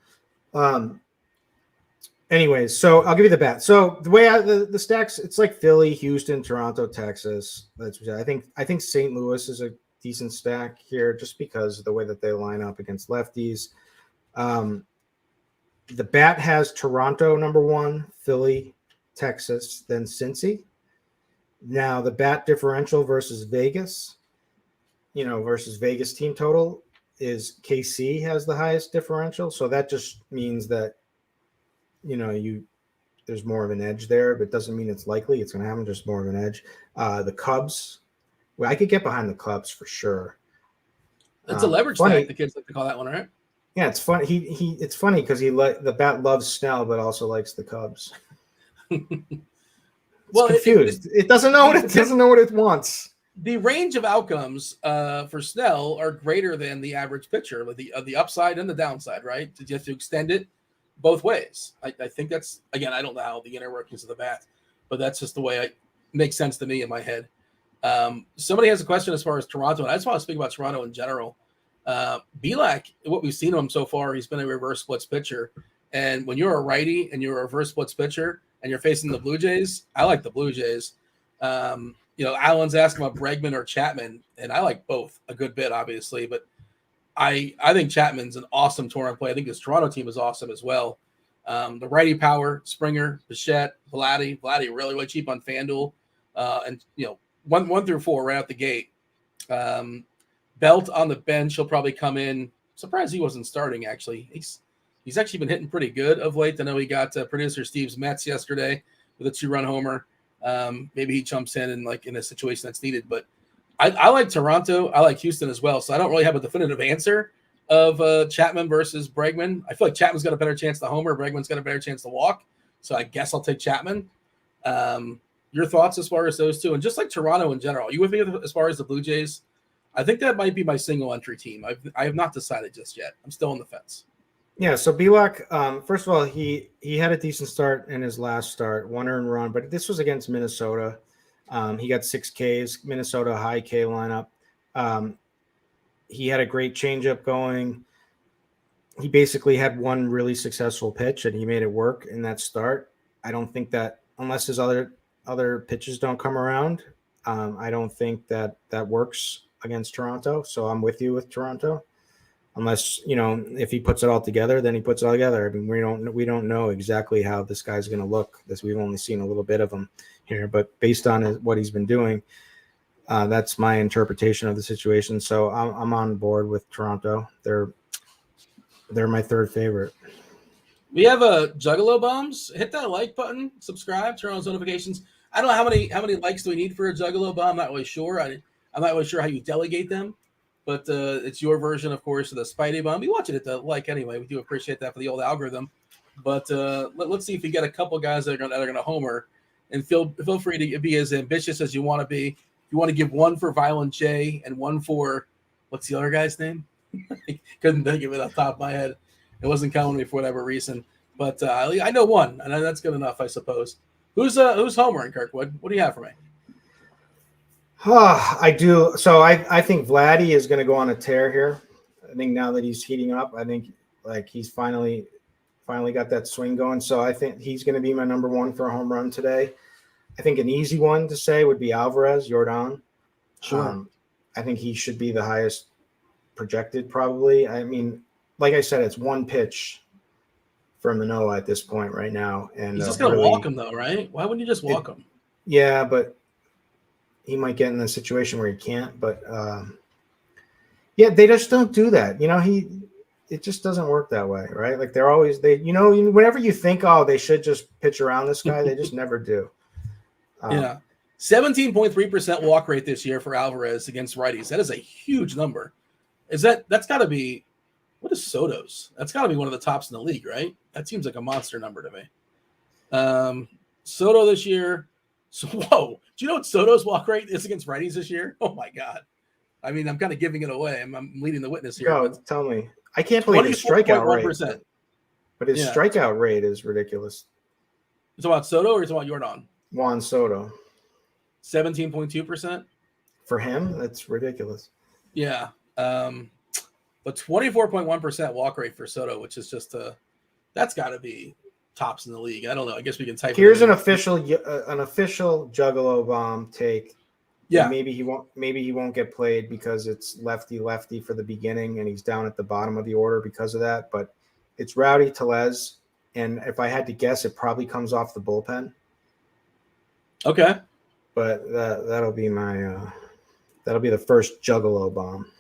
Speaker 2: Anyways, so I'll give you the bat. So the way the stacks, it's like Philly, Houston, Toronto, Texas. I think St. Louis is a decent stack here just because of the way that they line up against lefties. The bat has Toronto number 1, Philly, Texas, then Cincy. Now the bat differential versus Vegas, versus Vegas team total is KC has the highest differential. So that just means that, there's more of an edge there, but it doesn't mean it's likely it's going to happen. Just more of an edge. The Cubs, well, I could get behind the Cubs for sure.
Speaker 1: It's a leverage stack. The kids like to call that one, right?
Speaker 2: Yeah, it's funny. It's funny because the bat loves Snell, but also likes the Cubs. Well, confused. It doesn't know what it wants.
Speaker 1: The range of outcomes for Snell are greater than the average pitcher, with the upside and the downside, right? You have to extend it both ways. I think that's, again, I don't know how the inner workings of the bat, but that's just the way it makes sense to me in my head. Somebody has a question as far as Toronto, and I just want to speak about Toronto in general. Belak, what we've seen of him so far, he's been a reverse splits pitcher. And when you're a righty and you're a reverse splits pitcher and you're facing the Blue Jays, I like the Blue Jays. Alan's asking about Bregman or Chapman, and I like both a good bit, obviously, but I think Chapman's an awesome tournament play. I think this Toronto team is awesome as well. The righty power, Springer, Bichette, Vladdy really, really cheap on FanDuel. And 1 through 4 right out the gate. Belt on the bench, he'll probably come in. Surprised he wasn't starting, actually. He's actually been hitting pretty good of late. I know he got producer Steve's Mets yesterday with a 2-run homer. Maybe he jumps in and in a situation that's needed. But I like Toronto. I like Houston as well. So I don't really have a definitive answer of Chapman versus Bregman. I feel like Chapman's got a better chance to homer. Bregman's got a better chance to walk. So I guess I'll take Chapman. Your thoughts as far as those two? And just like Toronto in general, you with me as far as the Blue Jays? I think that might be my single entry team. I have not decided just yet. I'm still on the fence.
Speaker 2: Yeah, so Belak, first of all, he had a decent start in his last start, 1 earned run, but this was against Minnesota. He got 6 Ks, Minnesota high K lineup. He had a great changeup going. He basically had one really successful pitch, and he made it work in that start. I don't think that unless his other pitches don't come around, I don't think that works against Toronto. So I'm with you with Toronto. Unless, if he puts it all together, then he puts it all together. I mean, we don't know exactly how this guy's going to look. We've only seen a little bit of him here, but based on what he's been doing, that's my interpretation of the situation. So I'm on board with Toronto. They're my 3rd favorite. We
Speaker 1: have a Juggalo Bombs. Hit that like button, subscribe, turn on those notifications. I don't know how many likes do we need for a Juggalo Bomb. I'm not really sure. I'm not really sure how you delegate them. But it's your version, of course, of the Spidey Bomb. We watch it at the like anyway. We do appreciate that for the old algorithm. But let's see if we get a couple guys that are going to homer. And feel free to be as ambitious as you want to be. If you want to give 1 for Violent J and 1 for, what's the other guy's name? Couldn't think of it off the top of my head. It wasn't coming to me for whatever reason. But I know 1, and that's good enough, I suppose. Who's homering, Kirkwood? What do you have for me?
Speaker 2: I do. So I think Vladdy is going to go on a tear here. I think now that he's heating up, I think he's finally got that swing going. So I think he's going to be my number 1 for a home run today. I think an easy one to say would be Alvarez, Jordan.
Speaker 1: Sure.
Speaker 2: I think he should be the highest projected probably. I mean, like I said, it's 1 pitch for Manoah at this point right now. And
Speaker 1: he's just going to walk him though, right? Why wouldn't you just walk him?
Speaker 2: Yeah, but he might get in a situation where he can't, but they just don't do that. It just doesn't work that way, right? Like whenever you think, they should just pitch around this guy, they just never do.
Speaker 1: 17.3% walk rate this year for Alvarez against righties. That is a huge number. That's got to be What is Soto's? That's got to be one of the tops in the league, right? That seems like a monster number to me. Soto this year. So, whoa. Do you know what Soto's walk rate is against righties this year? Oh, my God. I mean, I'm kind of giving it away. I'm leading the witness here.
Speaker 2: No, tell me. I can't believe his strikeout rate. But his strikeout rate is ridiculous.
Speaker 1: It's about Soto or it's about Yordan?
Speaker 2: Juan Soto.
Speaker 1: 17.2%.
Speaker 2: For him, that's ridiculous.
Speaker 1: Yeah. But 24.1% walk rate for Soto, which is just that's got to be tops in the league. I don't know. I guess we can type.
Speaker 2: Here's an official Juggalo bomb take.
Speaker 1: Yeah.
Speaker 2: Maybe he won't get played because it's lefty for the beginning, and he's down at the bottom of the order because of that. But it's Rowdy Tellez, and if I had to guess, it probably comes off the bullpen.
Speaker 1: Okay.
Speaker 2: But that'll be the first Juggalo bomb.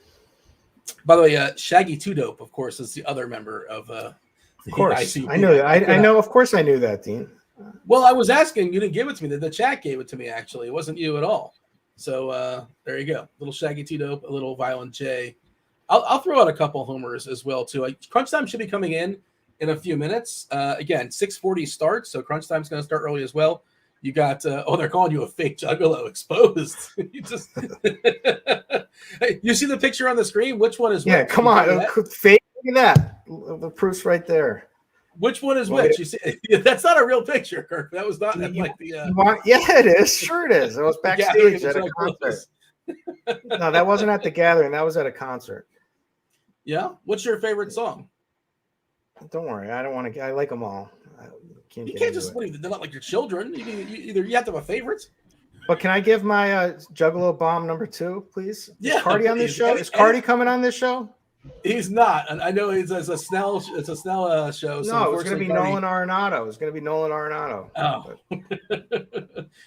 Speaker 1: By the way, Shaggy Two Dope, of course, is the other member of
Speaker 2: Of course, I know that. I know. Of course, I knew that, Dean.
Speaker 1: Well, I was asking. You didn't give it to me. The chat gave it to me. Actually, it wasn't you at all. So there you go. Little Shaggy Two Dope, a little Violent J. I'll throw out a couple homers as well too. Crunch time should be coming in a few minutes. Again, 6:40 start, so crunch time's going to start early as well. You got they're calling you a fake Juggalo exposed. You just you see the picture on the screen. Which one is
Speaker 2: yeah?
Speaker 1: which?
Speaker 2: Come on, fake. Look at that. The proof's right there.
Speaker 1: Which one is which? You see, that's not a real picture, Kirk. That was not like the.
Speaker 2: Yeah, it is. Sure, it is. It was backstage at a concert. No, that wasn't at the gathering. That was at a concert.
Speaker 1: Yeah. What's your favorite song?
Speaker 2: Don't worry. I don't want to. I like them all.
Speaker 1: You can't just they're not like your children. You have to have a favorite.
Speaker 2: But can I give my Juggalo bomb number 2, please?
Speaker 1: Yeah.
Speaker 2: Is Cardi on this show? Is Cardi coming on this show?
Speaker 1: He's not. And I know it's a Snell. It's a Snell show. So
Speaker 2: no, it's going to be Nolan Arenado. It's going to be Nolan Arenado.
Speaker 1: Oh.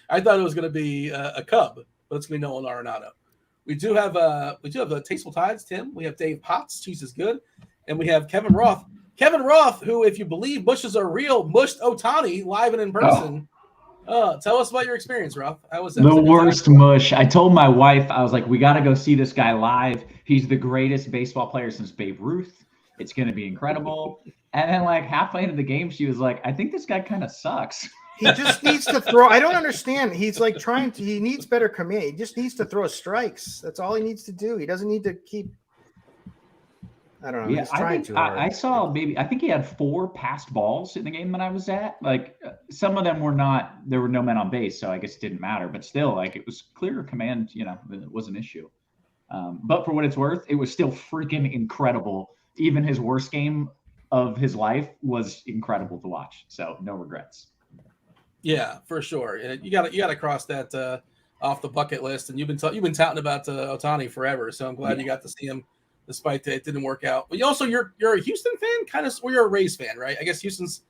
Speaker 1: I thought it was going to be a Cub, but it's going to be Nolan Arenado. We do have the Tasteful Tides, Tim. We have Dave Potts, Cheeseisgood, and we have Kevin Roth. Kevin Roth, who, if you believe bushes are real, mushed Ohtani live and in person. Tell us about your experience, Roth. How was that?
Speaker 3: The worst mush. I told my wife, I was like, we got to go see this guy live. He's the greatest baseball player since Babe Ruth. It's going to be incredible. And then like halfway into the game, she was like, I think this guy kind of sucks.
Speaker 2: He just needs to throw. I don't understand. He's like he needs better command. He just needs to throw strikes. That's all he needs to do. He doesn't need to keep. I don't know.
Speaker 3: Yeah,
Speaker 2: he's trying too hard.
Speaker 3: I saw I think he had 4 passed balls in the game that I was at. Like some of them there were no men on base, so I guess it didn't matter. But still, like it was clear command, it was an issue. But for what it's worth, it was still freaking incredible. Even his worst game of his life was incredible to watch. So no regrets.
Speaker 1: Yeah, for sure. You got to cross that off the bucket list. And you've been touting about Ohtani forever, so I'm glad you got to see him. Despite that, it didn't work out. But you're a Houston fan, kind of, or you're a Rays fan, right? I guess Houston's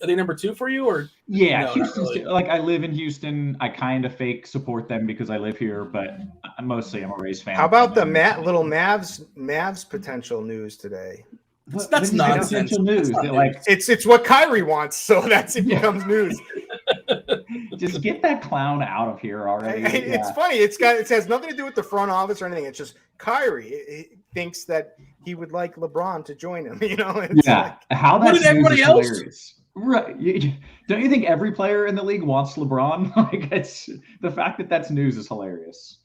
Speaker 1: are they number 2 for you, or
Speaker 3: yeah, no, Houston's really. Like I live in Houston. I kind of fake support them because I live here, but mostly I'm a Rays fan.
Speaker 2: How about the little Mavs potential news today?
Speaker 1: That's nonsense.
Speaker 3: News.
Speaker 2: It's what Kyrie wants, so it becomes news.
Speaker 3: Just get that clown out of here already.
Speaker 2: It's funny. It has nothing to do with the front office or anything. It's just Kyrie he thinks that he would like LeBron to join him.
Speaker 3: How
Speaker 1: did everybody else?
Speaker 3: Hilarious. Right? Don't you think every player in the league wants LeBron? Like it's the fact that that's news is hilarious.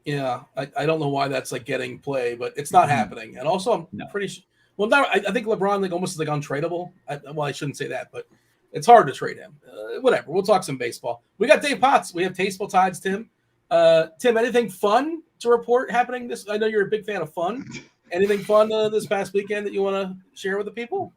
Speaker 1: Yeah, I don't know why that's like getting play, but it's not happening. And also, I'm pretty sure. Well, now I think LeBron almost is untradeable. I shouldn't say that, but it's hard to trade him. Whatever. We'll talk some baseball. We got Dave Potts. We have Tasteful Tides, Tim. Tim, anything fun to report happening this? I know you're a big fan of fun. Anything fun this past weekend that you want to share with the people?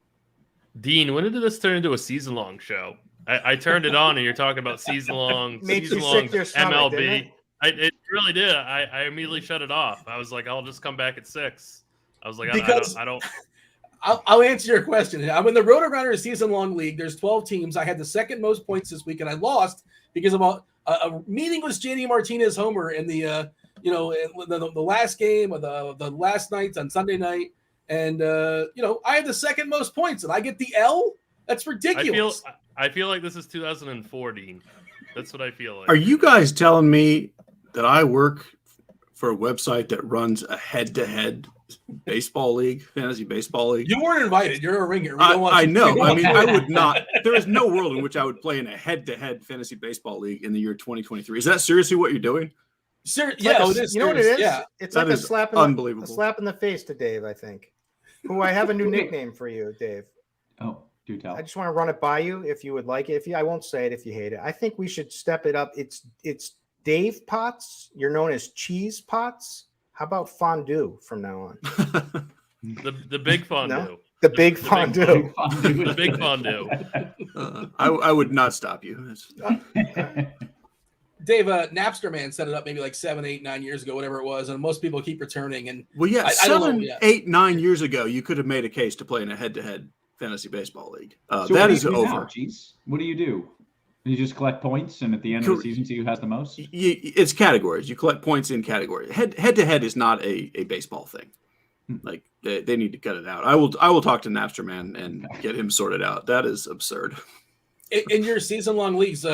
Speaker 4: Dean, when did this turn into a season-long show? I turned it on and you're talking about season-long MLB. It really did. I immediately shut it off. I was like, I'll just come back at 6. I was like, I don't.
Speaker 1: I'll answer your question. I'm in the RotoGrinders season-long league. There's 12 teams. I had the second most points this week, and I lost because of a meaningless JD Martinez homer in the last game of the last night on Sunday night. And I had the second most points, and I get the L. That's ridiculous.
Speaker 4: I feel like this is 2014. That's what I feel like.
Speaker 5: Are you guys telling me that I work for a website that runs a head-to-head baseball league, fantasy baseball league.
Speaker 1: You weren't invited. You're a ringer. We don't want
Speaker 5: I
Speaker 1: you-
Speaker 5: know.
Speaker 1: we don't
Speaker 5: I
Speaker 1: want
Speaker 5: mean,
Speaker 1: you-
Speaker 5: I would not. There is no world in which I would play in a head-to-head fantasy baseball league in the year 2023. Is that seriously what you're doing?
Speaker 1: Yeah,
Speaker 2: Like
Speaker 1: it is.
Speaker 2: You know what it is?
Speaker 1: Yeah.
Speaker 2: It's
Speaker 5: That
Speaker 2: like
Speaker 5: is
Speaker 2: a slap in the face to Dave, I think. Who I have a new nickname for you, Dave.
Speaker 3: Oh, do tell.
Speaker 2: I just want to run it by you if you would like it. I won't say it if you hate it. I think we should step it up. It's Dave Potts. You're known as Cheese Potts. How about Fondue from now on?
Speaker 4: The big fondue.
Speaker 2: No? The big fondue.
Speaker 4: The big fondue.
Speaker 5: I would not stop you.
Speaker 1: Dave, Napster Man set it up maybe like 7, 8, 9 years ago, whatever it was, and most people keep returning. And
Speaker 5: Well, yeah,
Speaker 1: I don't know,
Speaker 5: 7,
Speaker 1: yeah.
Speaker 5: 8, 9 years ago, you could have made a case to play in a head-to-head fantasy baseball league.
Speaker 3: So
Speaker 5: that
Speaker 3: what
Speaker 5: is
Speaker 3: do you do
Speaker 5: over.
Speaker 3: now, Cheese? What do you do? You just collect points, and at the end of the season, see who has the most?
Speaker 5: It's categories. You collect points in categories. Head-to-head is not a baseball thing. Like they need to cut it out. I will talk to Napster Man and get him sorted out. That is absurd.
Speaker 1: In your season-long leagues,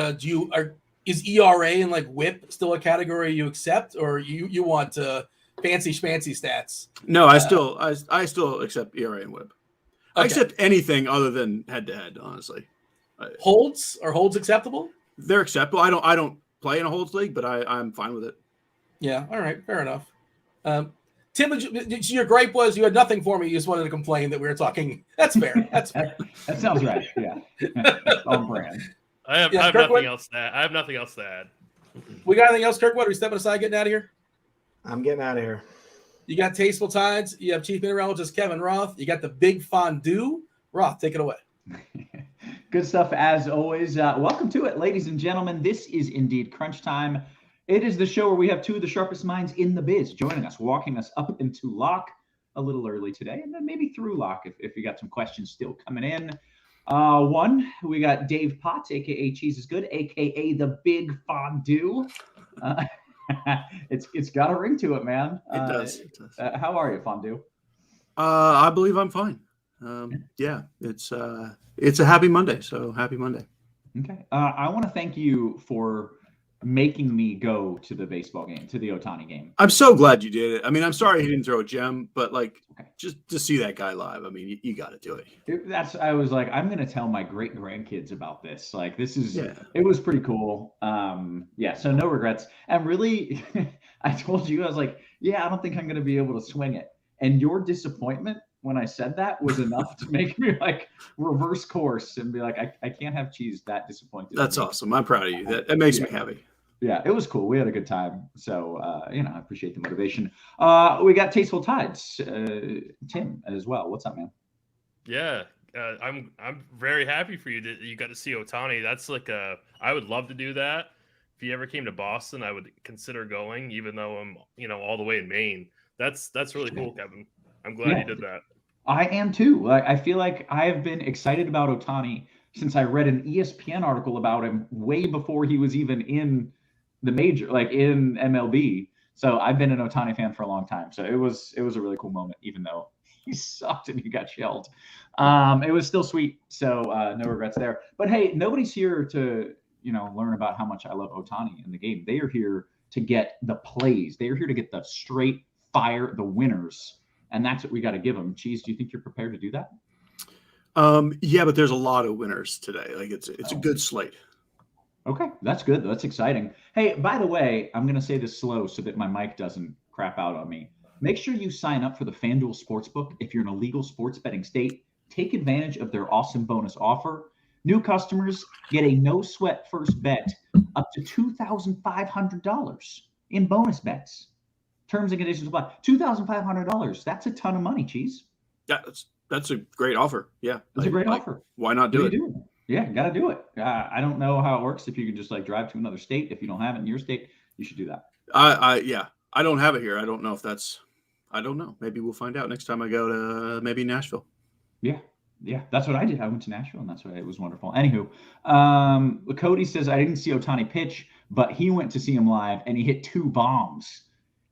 Speaker 1: is ERA and like WHIP still a category you accept, or you want fancy schmancy stats?
Speaker 5: No, I still accept ERA and WHIP. I
Speaker 1: Okay.
Speaker 5: accept anything other than head-to-head. Honestly,
Speaker 1: Holds acceptable?
Speaker 5: they're acceptable. I don't play in a holds league, but I'm fine with it.
Speaker 1: Yeah. All right. Fair enough. Tim, your gripe was you had nothing for me. You just wanted to complain that we were talking. That's fair. That's fair.
Speaker 3: That sounds right. Yeah. On brand.
Speaker 4: I have
Speaker 1: Kirkwood?
Speaker 4: nothing else to add. I have nothing else to add.
Speaker 1: We got anything else, Kirkwood? Are we stepping aside, getting out of here?
Speaker 2: I'm getting out of here.
Speaker 1: You got Tasteful Tides. You have Chief Meteorologist Kevin Roth. You got the Big Fondue. Roth, take it away.
Speaker 3: Good stuff as always. Welcome to it, ladies and gentlemen. This is indeed crunch time. It is the show where we have two of the sharpest minds in the biz joining us, walking us up into lock a little early today, and then maybe through lock if you got some questions still coming in. One, we got Dave Potts, aka Cheeseisgood, aka the Big Fondue. It's got a ring to it, man.
Speaker 5: It does.
Speaker 3: How are you, Fondue?
Speaker 5: I believe I'm fine. Yeah, it's a happy Monday. So happy Monday.
Speaker 3: Okay. I want to thank you for making me go to the baseball game, to the Ohtani game.
Speaker 5: I'm so glad you did it. I mean, I'm sorry he didn't throw a gem, but like just to see that guy live, I mean, you got to do it.
Speaker 3: I was like, I'm going to tell my great grandkids about this. Like, it was pretty cool. So no regrets. And really, I told you, I was like, yeah, I don't think I'm going to be able to swing it. And your disappointment when I said that was enough to make me like reverse course and be like, I can't have Cheese that disappointed.
Speaker 5: That's awesome. I'm proud of you. That makes me happy.
Speaker 3: Yeah, it was cool. We had a good time. So, I appreciate the motivation. We got Tasteful Tides, Tim as well. What's up, man?
Speaker 4: Yeah, I'm very happy for you that you got to see Ohtani. That's like I would love to do that. If he ever came to Boston, I would consider going, even though I'm, all the way in Maine. That's really cool, Kevin. I'm glad you did that. I
Speaker 3: am too. I feel like I have been excited about Ohtani since I read an ESPN article about him way before he was even in the major, like in MLB. So I've been an Ohtani fan for a long time. So it was a really cool moment, even though he sucked and he got shelled. It was still sweet. So no regrets there. But hey, nobody's here to, learn about how much I love Ohtani in the game. They are here to get the plays. They are here to get the straight fire, the winners. And that's what we got to give them. Cheese, do you think you're prepared to do that?
Speaker 5: Yeah, but there's a lot of winners today. Like it's a good slate.
Speaker 3: Okay, that's good. That's exciting. Hey, by the way, I'm going to say this slow so that my mic doesn't crap out on me. Make sure you sign up for the Fanduel Sportsbook if you're in a legal sports betting state. Take advantage of their awesome bonus offer. New customers get a no-sweat first bet up to $2,500 in bonus bets. Terms and conditions apply. $2,500. That's a ton of money, Cheese.
Speaker 5: Yeah, that's a great offer. Yeah,
Speaker 3: it's a great offer.
Speaker 5: Why not do it?
Speaker 3: Yeah, got to do it. I don't know how it works. If you can just drive to another state, if you don't have it in your state, you should do that.
Speaker 5: I don't have it here. I don't know if that's. I don't know. Maybe we'll find out next time I go to maybe Nashville.
Speaker 3: Yeah, that's what I did. I went to Nashville, and that's why it was wonderful. Anywho, Cody says I didn't see Ohtani pitch, but he went to see him live, and he hit 2 bombs.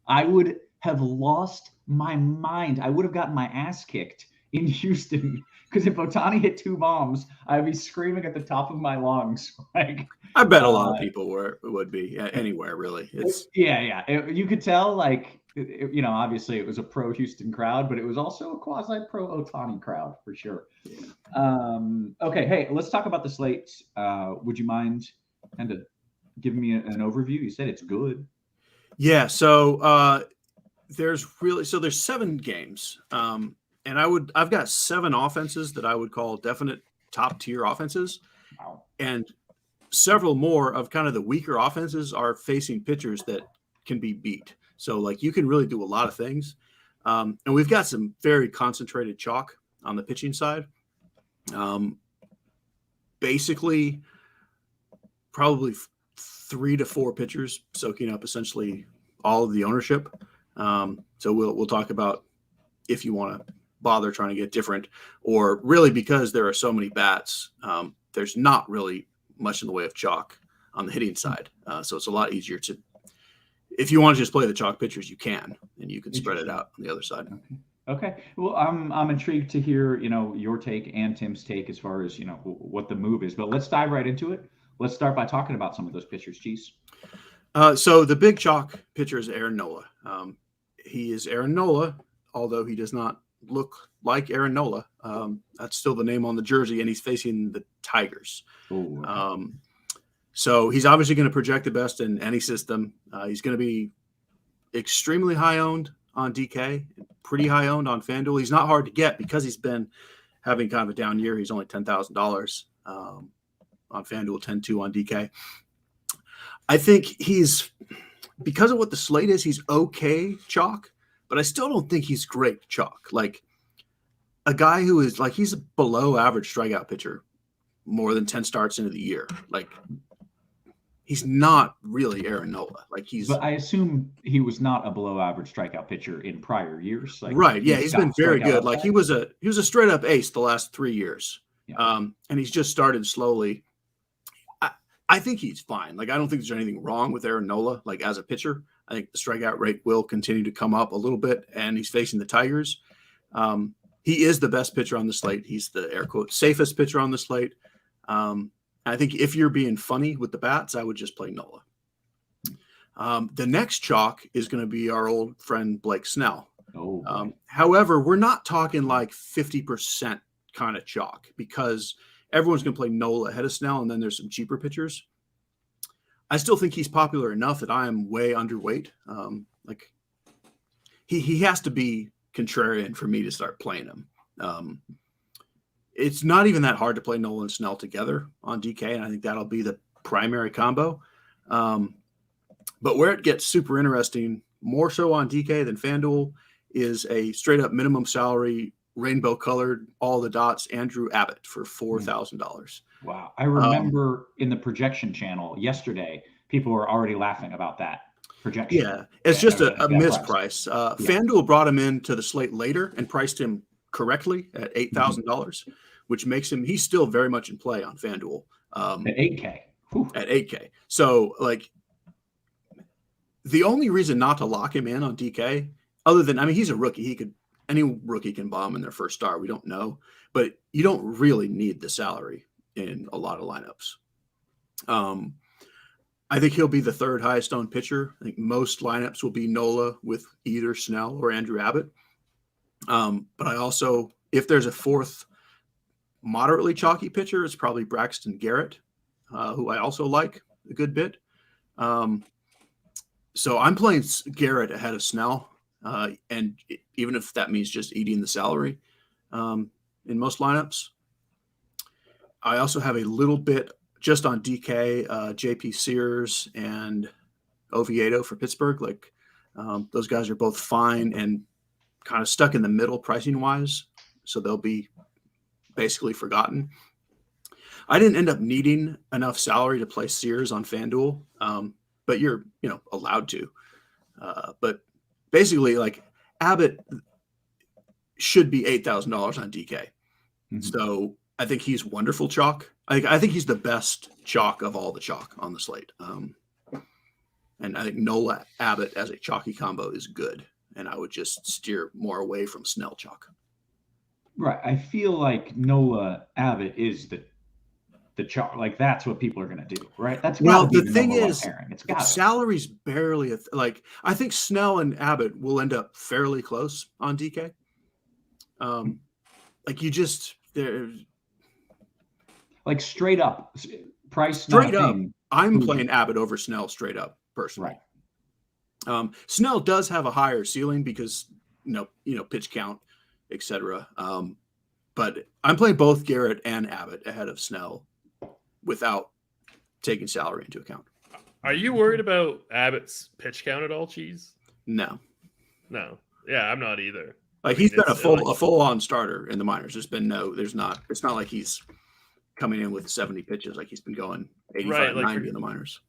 Speaker 3: I would have lost my mind. I would have gotten my ass kicked in Houston because if Ohtani hit 2 bombs, I'd be screaming at the top of my lungs.
Speaker 5: I bet a lot of people would be anywhere really. It's
Speaker 3: you could tell obviously it was a pro Houston crowd, but it was also a quasi pro Ohtani crowd for sure. Okay, hey, let's talk about the slate. Would you mind kind of giving me an overview? You said it's good.
Speaker 5: Yeah. So there's 7 games, and I've got 7 offenses that I would call definite top tier offenses.
Speaker 3: Wow.
Speaker 5: And several more of kind of the weaker offenses are facing pitchers that can be beat. So like you can really do a lot of things. And we've got some very concentrated chalk on the pitching side. Basically probably 3 to 4 pitchers soaking up essentially all of the ownership. So we'll talk about if you want to bother trying to get different, or really because there are so many bats, there's not really much in the way of chalk on the hitting side. So it's a lot easier to, if you want to just play the chalk pitchers, you can, and you can spread it out on the other side.
Speaker 3: Okay. Well, I'm intrigued to hear, your take and Tim's take as far as, what the move is, but let's dive right into it. Let's start by talking about some of those pitchers. Cheese.
Speaker 5: So the big chalk pitcher is Aaron Nola. He is Aaron Nola, although he does not look like Aaron Nola. That's still the name on the jersey, and he's facing the Tigers.
Speaker 3: Ooh.
Speaker 5: So he's obviously going to project the best in any system. He's going to be extremely high owned on DK, pretty high owned on Fanduel. He's not hard to get because he's been having kind of a down year. He's only $10,000 on Fanduel, 10-2 on DK. I think because of what the slate is, he's okay chalk, but I still don't think he's great chalk. Like a guy who is like, he's a below average strikeout pitcher more than 10 starts into the year. Like he's not really Aaron Nola.
Speaker 3: But I assume he was not a below average strikeout pitcher in prior years. Like,
Speaker 5: right. Yeah. He's been very good. Like
Speaker 3: that.
Speaker 5: he was a straight up ace the last 3 years.
Speaker 3: Yeah.
Speaker 5: And he's just started slowly. I think he's fine. Like, I don't think there's anything wrong with Aaron Nola, like as a pitcher. I think the strikeout rate will continue to come up a little bit, and he's facing the Tigers. He is the best pitcher on the slate. He's the air quote safest pitcher on the slate. I think if you're being funny with the bats, I would just play Nola. The next chalk is going to be our old friend Blake Snell. However, we're not talking like 50% kind of chalk because everyone's going to play Nola ahead of Snell, and then there's some cheaper pitchers. I still think he's popular enough that I am way underweight. Like he has to be contrarian for me to start playing him. It's not even that hard to play Nola and Snell together on DK, and I think that'll be the primary combo. But where it gets super interesting, more so on DK than FanDuel, is a straight up minimum salary, rainbow colored, all the dots, Andrew Abbott for $4,000.
Speaker 3: Wow. I remember in the projection channel yesterday, people were already laughing about that projection.
Speaker 5: Yeah, it's just a misprice. FanDuel brought him into the slate later and priced him correctly at $8,000, which makes him, he's still very much in play on FanDuel.
Speaker 3: At 8K. Whew.
Speaker 5: At 8K. So, like, the only reason not to lock him in on DK, other than, I mean, he's a rookie. Any rookie can bomb in their first start. We don't know, but you don't really need the salary in a lot of lineups. I think he'll be the third highest owned pitcher. I think most lineups will be Nola with either Snell or Andrew Abbott. But I also, if there's a fourth moderately chalky pitcher, it's probably Braxton Garrett, who I also like a good bit. So I'm playing Garrett ahead of Snell. And even if that means just eating the salary in most lineups. I also have a little bit just on DK, JP Sears and Oviedo for Pittsburgh. Like those guys are both fine and kind of stuck in the middle pricing wise. So they'll be basically forgotten. I didn't end up needing enough salary to play Sears on FanDuel, but you're allowed to. But basically, like Abbott should be $8,000 on DK. Mm-hmm. So I think he's wonderful chalk. I think he's the best chalk of all the chalk on the slate. And I think Nola Abbott as a chalky combo is good. And I would just steer more away from Snell chalk.
Speaker 3: Right. I feel like Nola Abbott is the the chart. Like that's what people are going to do, right? That's
Speaker 5: well,
Speaker 3: the
Speaker 5: thing is,
Speaker 3: it's got
Speaker 5: salary's barely like I think Snell and Abbott will end up fairly close on DK. Like you just there,
Speaker 3: like straight up price
Speaker 5: straight up.
Speaker 3: Thing.
Speaker 5: I'm playing Abbott over Snell straight up personally.
Speaker 3: Right.
Speaker 5: Snell does have a higher ceiling because pitch count, etc. But I'm playing both Garrett and Abbott ahead of Snell without taking salary into account.
Speaker 4: Are you worried about Abbott's pitch count at all, Cheese?
Speaker 5: No.
Speaker 4: Yeah, I'm not either.
Speaker 5: Like he's been a full on starter in the minors. It's not like he's coming in with 70 pitches. Like he's been going 85, 90 in the minors.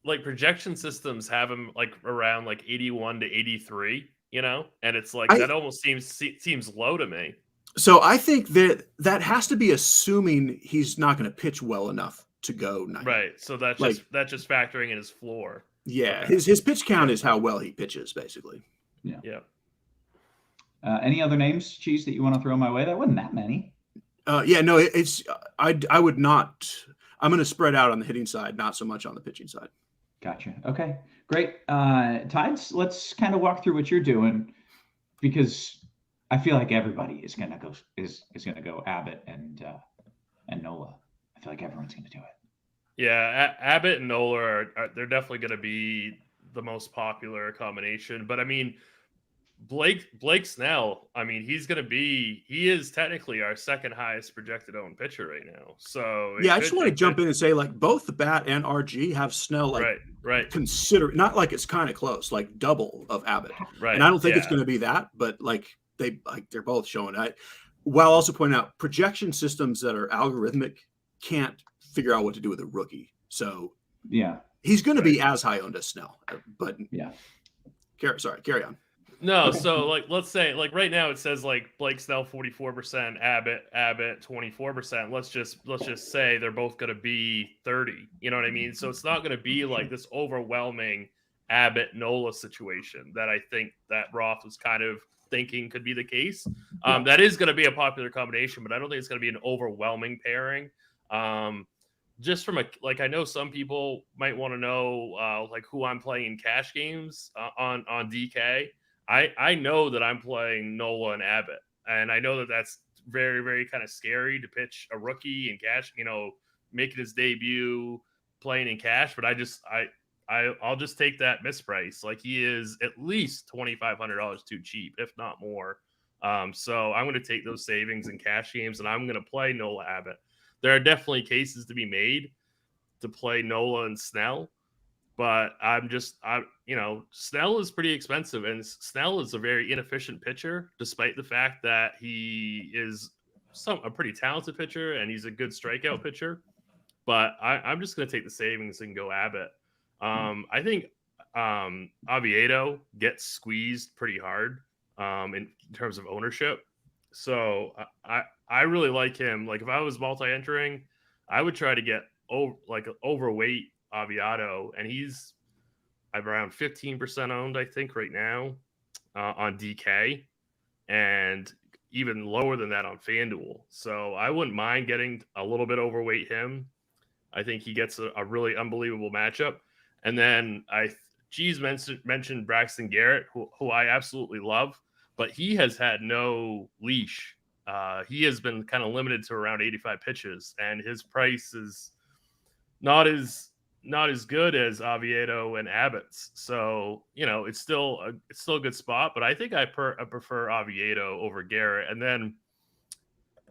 Speaker 4: Like projection systems have him like around like 81 to 83, and it's like that almost seems low to me.
Speaker 5: So I think that has to be assuming he's not going to pitch well enough to go 90.
Speaker 4: Right. So that's just factoring in his floor.
Speaker 5: Yeah. Okay. His pitch count is how well he pitches, basically.
Speaker 3: Yeah.
Speaker 4: Yeah.
Speaker 3: Any other names, Cheese, that you want to throw my way? That wasn't that many.
Speaker 5: I would not. I'm going to spread out on the hitting side, not so much on the pitching side.
Speaker 3: Gotcha. Okay, great. Tides, let's kind of walk through what you're doing, because I feel like everybody is going to go Abbott and Nola. I feel like everyone's going to do it.
Speaker 4: Yeah, Abbott and Nola they're definitely going to be the most popular combination. But I mean, Blake Snell, I mean, he is technically our second highest projected owned pitcher right now. So
Speaker 5: I just want to jump in and say, like, both the Bat and RG have Snell, like,
Speaker 4: right.
Speaker 5: Consider not like it's kind of close, like double of Abbott.
Speaker 4: Right.
Speaker 5: And I don't think it's going to be that, but they're both showing it. While also pointing out projection systems that are algorithmic can't figure out what to do with a rookie. So
Speaker 3: yeah,
Speaker 5: he's going to be as high owned as Snell, but
Speaker 3: yeah.
Speaker 5: Carry on.
Speaker 4: No, so like let's say like right now it says like Blake Snell 44%, Abbott 24%. Let's just say they're both going to be 30. You know what I mean? So it's not going to be like this overwhelming Abbott Nola situation that I think that Roth was kind of thinking could be the case. That is going to be a popular combination, but I don't think it's going to be an overwhelming pairing. Just from I know some people might want to know like who I'm playing in cash games on DK. I know that I'm playing Nola and Abbott, and I know that that's very, very kind of scary to pitch a rookie in cash, making his debut playing in cash. But I'll just take that misprice. Like he is at least $2,500 too cheap, if not more. So I'm going to take those savings in cash games, and I'm going to play Nola Abbott. There are definitely cases to be made to play Nola and Snell. But Snell is pretty expensive, and Snell is a very inefficient pitcher, despite the fact that he is a pretty talented pitcher and he's a good strikeout pitcher. But I'm just going to take the savings and go Abbott. I think Oviedo gets squeezed pretty hard in terms of ownership. So I really like him. Like if I was multi-entering, I would try to get overweight Oviedo, and he's around 15% owned, I think, right now on DK, and even lower than that on Fanduel. So I wouldn't mind getting a little bit overweight him. I think he gets a really unbelievable matchup. And then Cheese mentioned Braxton Garrett, who I absolutely love, but he has had no leash. He has been kind of limited to around 85 pitches, and his price is not as good as Oviedo and Abbott's. So, it's still a good spot, but I think I prefer Oviedo over Garrett. And then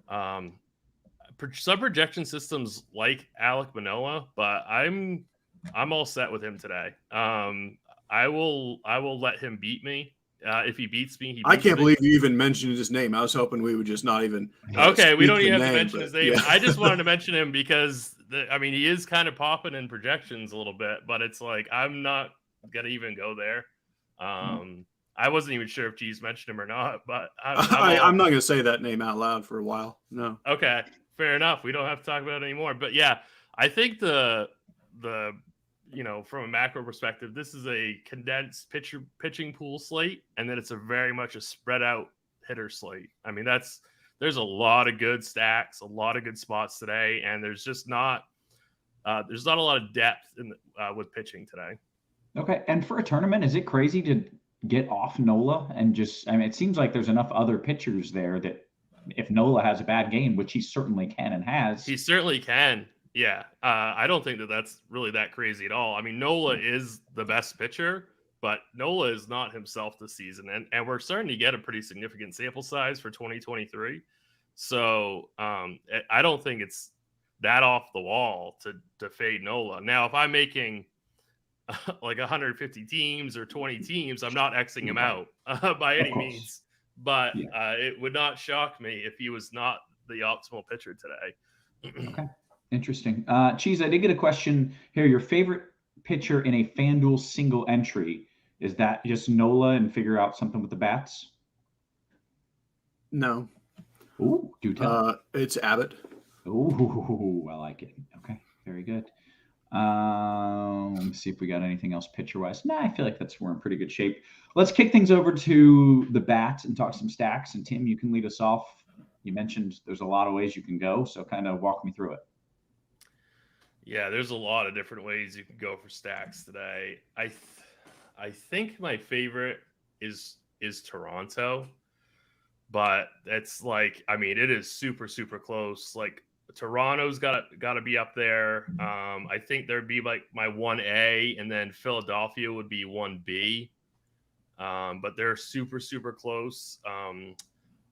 Speaker 4: some projection systems like Alek Manoah, but I'm all set with him today. I will let him beat me. If he beats me,
Speaker 5: I can't believe you even mentioned his name. I was hoping we would just not even.
Speaker 4: Okay, we don't even have to mention his name. Yeah. I just wanted to mention him because he is kind of popping in projections a little bit, but it's like I'm not gonna even go there. I wasn't even sure if Cheese mentioned him or not, but
Speaker 5: I'm not gonna say that name out loud for a while. No.
Speaker 4: Okay, fair enough. We don't have to talk about it anymore. But yeah, I think the from a macro perspective, this is a condensed pitching pool slate, and then it's very much a spread out hitter slate. I mean, there's a lot of good stacks, a lot of good spots today, and there's just not there's not a lot of depth in with pitching today.
Speaker 3: Okay. And for a tournament, is it crazy to get off Nola and just, I mean, it seems like there's enough other pitchers there that if Nola has a bad game, which he certainly can and has.
Speaker 4: He certainly can. Yeah. I don't think that that's really that crazy at all. I mean, Nola is the best pitcher, but Nola is not himself this season. And we're starting to get a pretty significant sample size for 2023. So I don't think it's that off the wall to fade Nola. Now, if I'm making like 150 teams or 20 teams, I'm not Xing him out by any means. But it would not shock me if he was not the optimal pitcher today.
Speaker 3: Okay, interesting. Cheese, I did get a question here. Your favorite pitcher in a FanDuel single entry, is that just Nola and figure out something with the bats?
Speaker 5: No.
Speaker 3: Ooh, do tell.
Speaker 5: It's Abbott.
Speaker 3: Ooh, I like it. Okay, very good. Let me see if we got anything else pitcher-wise. Nah, I feel like we're in pretty good shape. Let's kick things over to the bat and talk some stacks. And Tim, you can lead us off. You mentioned there's a lot of ways you can go, so kind of walk me through it.
Speaker 4: Yeah, there's a lot of different ways you can go for stacks today. I think my favorite is Toronto, but it's like, I mean, it is super, super close. Like, Toronto's got to be up there. I think there'd be like my 1A, and then Philadelphia would be 1B. But they're super, super close.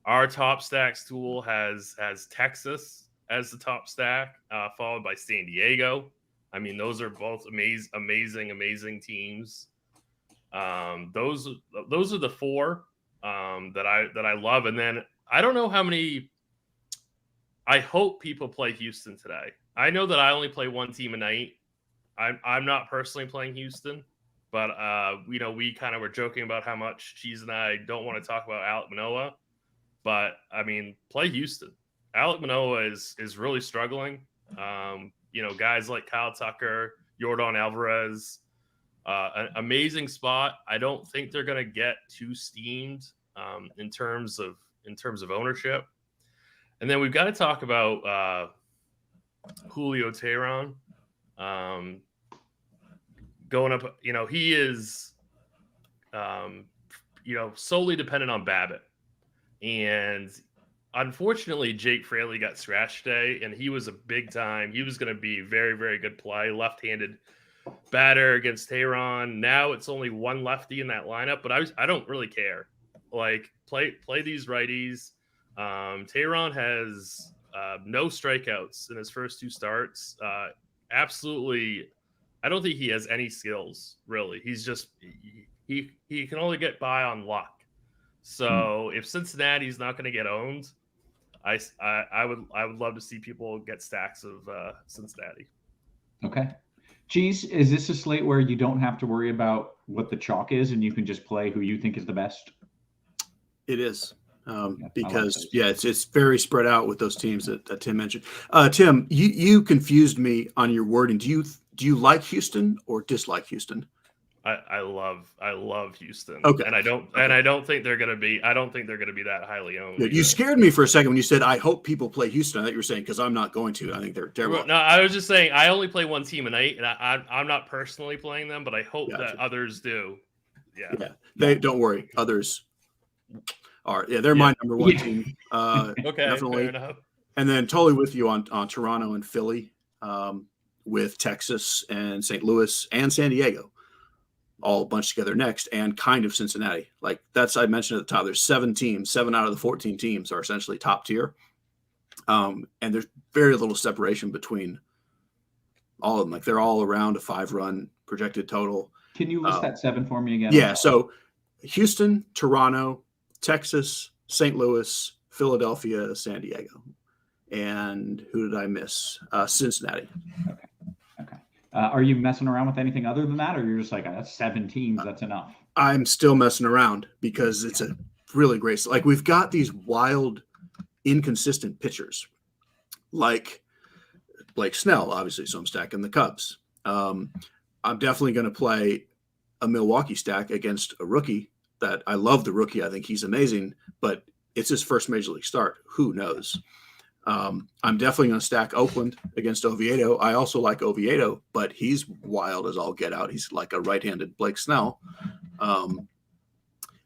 Speaker 4: Our top stacks tool has Texas as the top stack, followed by San Diego. I mean, those are both amazing teams. Those are the four that I love. And then I don't know how many. I hope people play Houston today. I know that I only play one team a night. I'm not personally playing Houston, but we kind of were joking about how much Cheese and I don't want to talk about Alek Manoah. But I mean, play Houston. Alek Manoah is really struggling. Guys like Kyle Tucker, Yordan Alvarez, an amazing spot. I don't think they're going to get too steamed in terms of ownership. And then we've got to talk about Julio Teheran going up. He is, solely dependent on Babbitt. And unfortunately, Jake Fraley got scratched today, and he was a big time. He was going to be very, very good play, left-handed batter against Teheran. Now it's only one lefty in that lineup, but I don't really care. Like, play these righties. Teheran has no strikeouts in his first two starts. Absolutely, I don't think he has any skills, really. He's just he can only get by on luck. So if Cincinnati's not going to get owned, I would love to see people get stacks of Cincinnati.
Speaker 3: Okay. Cheese, is this a slate where you don't have to worry about what the chalk is and you can just play who you think is the best?
Speaker 5: It is. Because it's very spread out with those teams that Tim mentioned. Tim, you confused me on your wording. Do you like Houston or dislike Houston?
Speaker 4: I love Houston.
Speaker 5: Okay.
Speaker 4: And I don't think they're gonna be that highly owned.
Speaker 5: Yeah, you scared me for a second when you said I hope people play Houston. I thought you were saying because I'm not going to. I think they're terrible.
Speaker 4: No, I was just saying I only play one team a night, and I'm not personally playing them, but I hope that others do. Yeah.
Speaker 5: They don't worry. Others are. Yeah, they're my number one team.
Speaker 4: Okay,
Speaker 5: definitely.
Speaker 4: fair enough.
Speaker 5: And then totally with you on Toronto and Philly, with Texas and St. Louis and San Diego, all bunched together next, and kind of Cincinnati. Like I mentioned at the top, there's 7 teams. 7 out of the 14 teams are essentially top tier. And there's very little separation between all of them. Like they're all around a 5-run projected total.
Speaker 3: Can you list that 7 for me again?
Speaker 5: Yeah. So Houston, Toronto, Texas, St. Louis, Philadelphia, San Diego. And who did I miss? Cincinnati.
Speaker 3: Okay. Are you messing around with anything other than that, or you're just like, that's 7 teams, that's enough? I'm
Speaker 5: still messing around because it's a really great. Like we've got these wild, inconsistent pitchers, like Blake Snell, obviously. So I'm stacking the Cubs. I'm definitely going to play a Milwaukee stack against a rookie that I love. The rookie, I think he's amazing, but it's his first major league start. Who knows? I'm definitely going to stack Oakland against Oviedo. I also like Oviedo, but he's wild as all get out. He's like a right-handed Blake Snell. I'm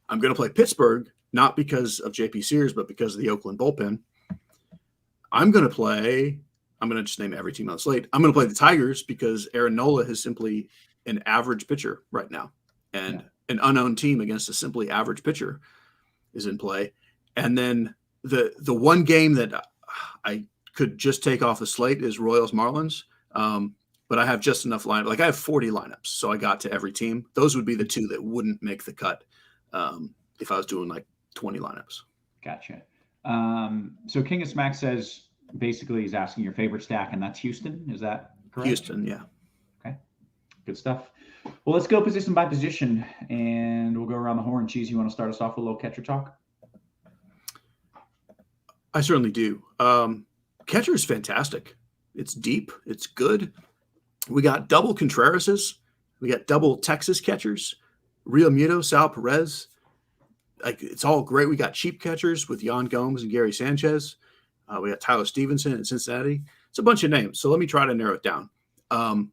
Speaker 5: going to play Pittsburgh, not because of JP Sears, but because of the Oakland bullpen. I'm going to just name every team on the slate. I'm going to play the Tigers because Aaron Nola is simply an average pitcher right now. And an unknown team against a simply average pitcher is in play. And then the one game that I could just take off the slate is Royals Marlins. But I have just enough lineup. Like I have 40 lineups. So I got to every team. Those would be the two that wouldn't make the cut if I was doing like 20 lineups.
Speaker 3: Gotcha. So King of Smack says basically he's asking your favorite stack, and that's Houston. Is that correct?
Speaker 5: Houston, yeah.
Speaker 3: Okay. Good stuff. Well, let's go position by position, and we'll go around the horn. Cheese, you want to start us off with a little catcher talk?
Speaker 5: I certainly do. Catcher is fantastic. It's deep. It's good. We got double Contrerases. We got double Texas catchers. Real Muto, Sal Perez. Like it's all great. We got cheap catchers with Yan Gomes and Gary Sanchez. We got Tyler Stevenson in Cincinnati. It's a bunch of names. So let me try to narrow it down. And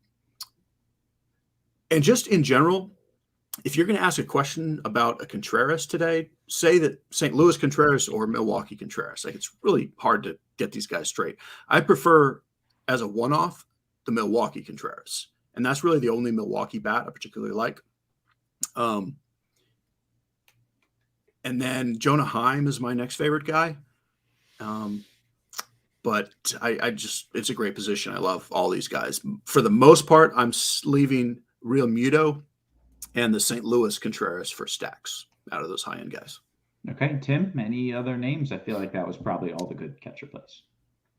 Speaker 5: just in general, if you're going to ask a question about a Contreras today, say that St. Louis Contreras or Milwaukee Contreras. Like it's really hard to get these guys straight. I prefer as a one-off the Milwaukee Contreras. And that's really the only Milwaukee bat I particularly like. And then Jonah Heim is my next favorite guy. But I just, it's a great position. I love all these guys. For the most part, I'm leaving Real Muto and the St. Louis Contreras for stacks out of those high-end guys.
Speaker 3: Okay, Tim, any other names? I feel like that was probably all the good catcher plays.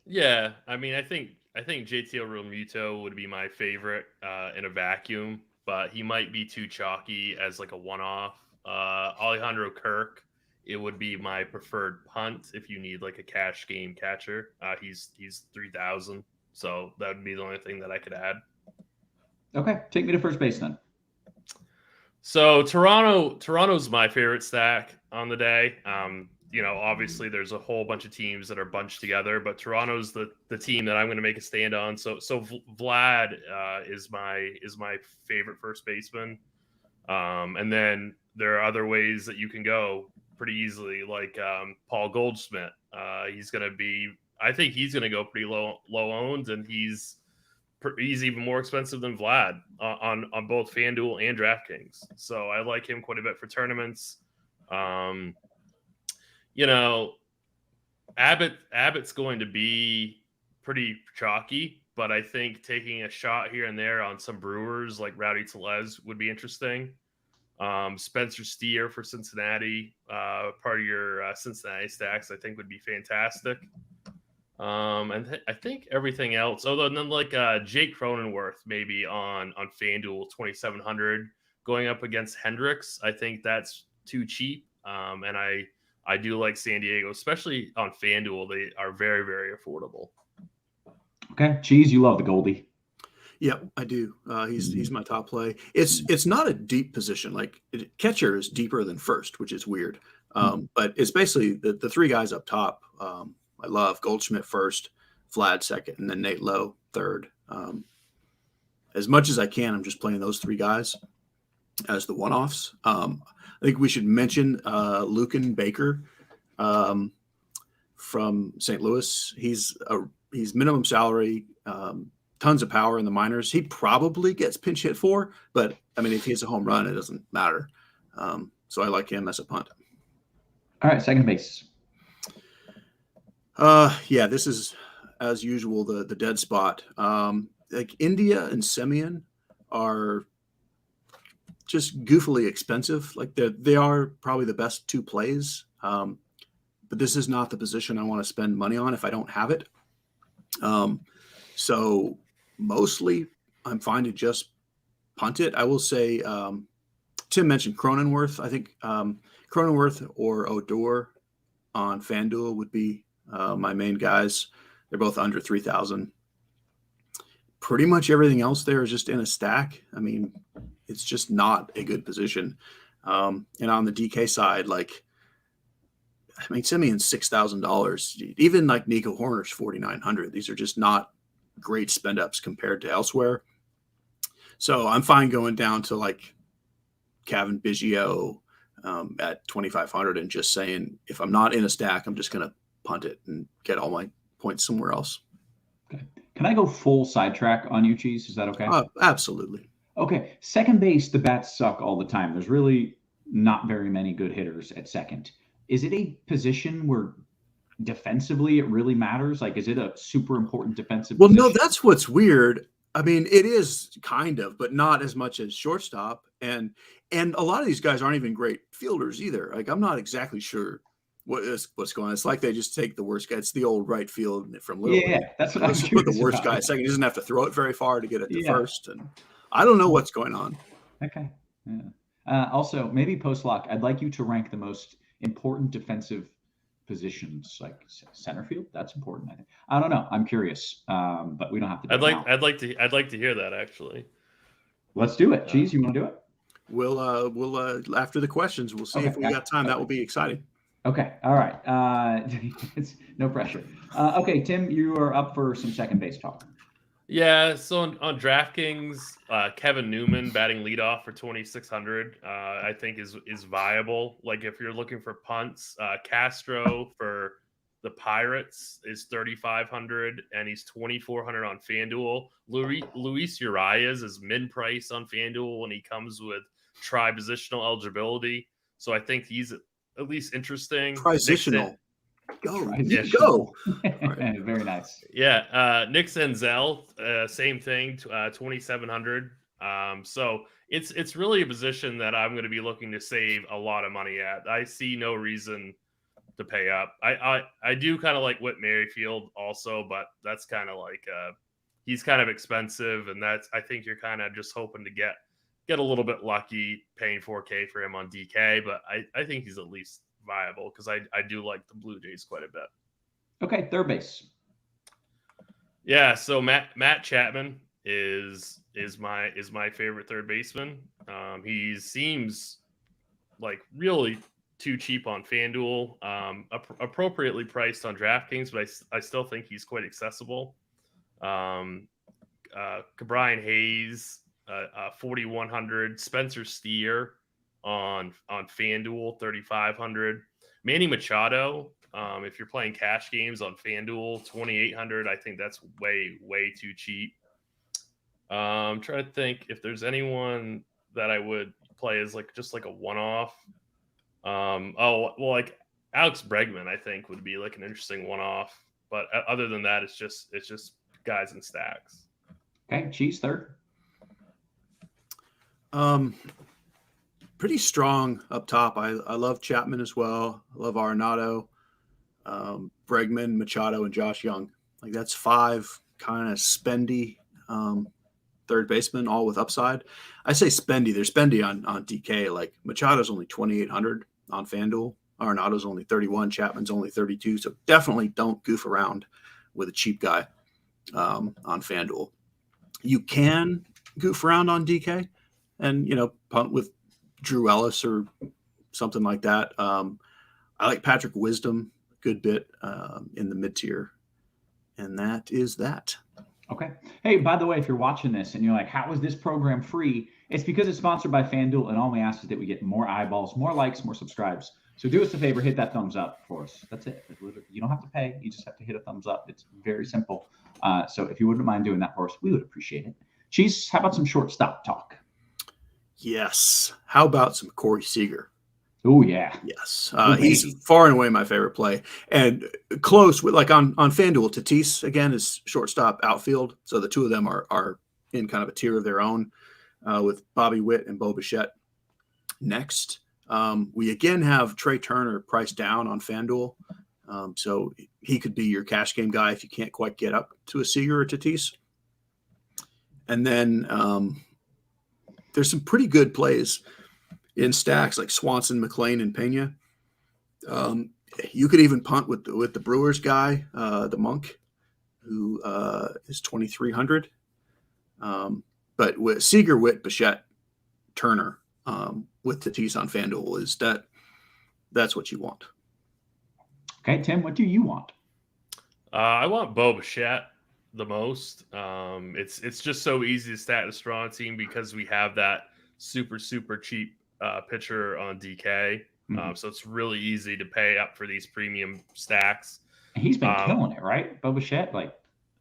Speaker 4: Yeah, I mean, I think JTL Real Muto would be my favorite in a vacuum, but he might be too chalky as like a one-off. Alejandro Kirk, it would be my preferred punt if you need like a cash game catcher. He's 3,000, so that would be the only thing that I could add.
Speaker 3: Okay, take me to first base then.
Speaker 4: So Toronto's my favorite stack on the day. Obviously there's a whole bunch of teams that are bunched together, but Toronto's the team that I'm going to make a stand on. So Vlad is my favorite first baseman. And then there are other ways that you can go pretty easily, like Paul Goldschmidt. I think he's going to go pretty low owned, and he's even more expensive than Vlad on both FanDuel and DraftKings. So I like him quite a bit for tournaments. Abbott's going to be pretty chalky, but I think taking a shot here and there on some Brewers like Rowdy Tellez would be interesting. Spencer Steer for Cincinnati, part of your Cincinnati stacks, I think would be fantastic. And I think everything else, other than like Jake Cronenworth, maybe on FanDuel 2,700 going up against Hendricks. I think that's too cheap. And I do like San Diego, especially on FanDuel. They are very, very affordable.
Speaker 3: Okay, Cheese, you love the Goldie.
Speaker 5: Yep, I do. He's my top play. It's not a deep position. Like catcher is deeper than first, which is weird. But it's basically the three guys up top. I love Goldschmidt first, Vlad second, and then Nate Lowe third. As much as I can, I'm just playing those three guys as the one-offs. I think we should mention Lucan Baker from St. Louis. He's minimum salary, tons of power in the minors. He probably gets pinch hit for, but I mean, if he hits a home run, it doesn't matter. So I like him as a punt.
Speaker 3: All right, second base.
Speaker 5: Yeah, this is as usual the dead spot. Like India and Semien are just goofily expensive. Like they are probably the best two plays. But this is not the position I want to spend money on if I don't have it. So mostly I'm fine to just punt it. I will say Tim mentioned Cronenworth. I think Cronenworth or Odor on FanDuel would be my main guys. They're both under 3,000. Pretty much everything else there is just in a stack. I mean, it's just not a good position. And on the DK side, like I mean, Simeon's $6,000. Even like Nico Horner's $4,900. These are just not great spend ups compared to elsewhere. So I'm fine going down to like Kevin Biggio at 2,500 and just saying, if I'm not in a stack, I'm just going to punt it and get all my points somewhere else.
Speaker 3: Okay. Can I go full sidetrack on you, Cheese? Is that okay?
Speaker 5: Absolutely.
Speaker 3: Okay. Second base, the bats suck all the time. There's really not very many good hitters at second. Is it a position where defensively it really matters? Like, is it a super important defensive position?
Speaker 5: No, that's what's weird. I mean, it is kind of, but not as much as shortstop. And a lot of these guys aren't even great fielders either. Like, I'm not exactly sure what's going on. It's like they just take the worst guy. It's the old right field from Little League.
Speaker 3: That's what I'm
Speaker 5: just put the worst guy at second. He doesn't have to throw it very far to get it to first. And I don't know what's going on.
Speaker 3: Okay. Yeah. Also, maybe post-lock, I'd like you to rank the most important defensive positions, like center field. That's important. I think. I don't know. I'm curious, but we don't have to.
Speaker 4: I'd like to hear that actually.
Speaker 3: Let's do it. Cheese, you want to do it?
Speaker 5: We'll after the questions, we'll see if we got time. That will be exciting.
Speaker 3: Okay. All right. It's no pressure. Okay, Tim, you are up for some second base talk.
Speaker 4: Yeah, so on DraftKings, Kevin Newman batting leadoff for 2,600, I think is viable. Like if you're looking for punts, Castro for the Pirates is 3,500, and he's 2,400 on FanDuel. Luis Urias is mid price on FanDuel, and he comes with tri-positional eligibility. So I think he's at least interesting.
Speaker 5: Transitional. Go.
Speaker 3: Right. Very nice.
Speaker 4: Yeah. Nick Senzel, same thing, 2,700. So it's really a position that I'm going to be looking to save a lot of money at. I see no reason to pay up. I do kind of like Whit Merrifield also, but that's kind of like he's kind of expensive, and I think you're kind of just hoping to get a little bit lucky paying $4K for him on DK, but I think he's at least viable because I do like the Blue Jays quite a bit.
Speaker 3: Okay, third base.
Speaker 4: Yeah, so Matt Chapman is my favorite third baseman. He seems like really too cheap on FanDuel, appropriately priced on DraftKings, but I still think he's quite accessible. Brian Hayes, 4,100. Spencer Steer on FanDuel, 3,500. Manny Machado, if you're playing cash games on FanDuel, 2,800. I think that's way too cheap. I'm trying to think if there's anyone that I would play as just like a one-off. Like Alex Bregman, I think would be like an interesting one-off. But other than that, it's just guys in stacks.
Speaker 3: Okay, Cheese, third.
Speaker 5: Pretty strong up top. I love Chapman as well. I love Arenado, Bregman, Machado, and Josh Young. Like that's 5 kind of spendy third basemen, all with upside. I say spendy. They're spendy on DK. Like Machado's only 2,800 on FanDuel. Arenado's only 31. Chapman's only 32. So definitely don't goof around with a cheap guy on FanDuel. You can goof around on DK and, punt with Drew Ellis or something like that. I like Patrick Wisdom a good bit in the mid-tier. And that is that.
Speaker 3: Okay. Hey, by the way, if you're watching this and you're like, how is this program free? It's because it's sponsored by FanDuel, and all we ask is that we get more eyeballs, more likes, more subscribes. So do us a favor, hit that thumbs up for us. That's it. You don't have to pay. You just have to hit a thumbs up. It's very simple. So if you wouldn't mind doing that for us, we would appreciate it. Cheese, how about some shortstop talk?
Speaker 5: Yes. How about some Corey Seager?
Speaker 3: Oh, yeah.
Speaker 5: Yes. He's far and away my favorite play. And close with on FanDuel, Tatis, again, is shortstop outfield. So the two of them are in kind of a tier of their own with Bobby Witt and Bo Bichette next. We again have Trey Turner priced down on FanDuel. So he could be your cash game guy if you can't quite get up to a Seager or Tatis. And then there's some pretty good plays in stacks like Swanson, McClain, and Pena. You could even punt with the Brewers guy, the Monk, who is 2,300. But with Seager, Witt, Bichette, Turner with Tatis on FanDuel that's what you want.
Speaker 3: Okay, Tim, what do you want?
Speaker 4: I want Bo Bichette the most. It's just so easy to stat a strong team because we have that super cheap pitcher on DK. So it's really easy to pay up for these premium stacks.
Speaker 3: And he's been killing it, right? Bo Bichette, like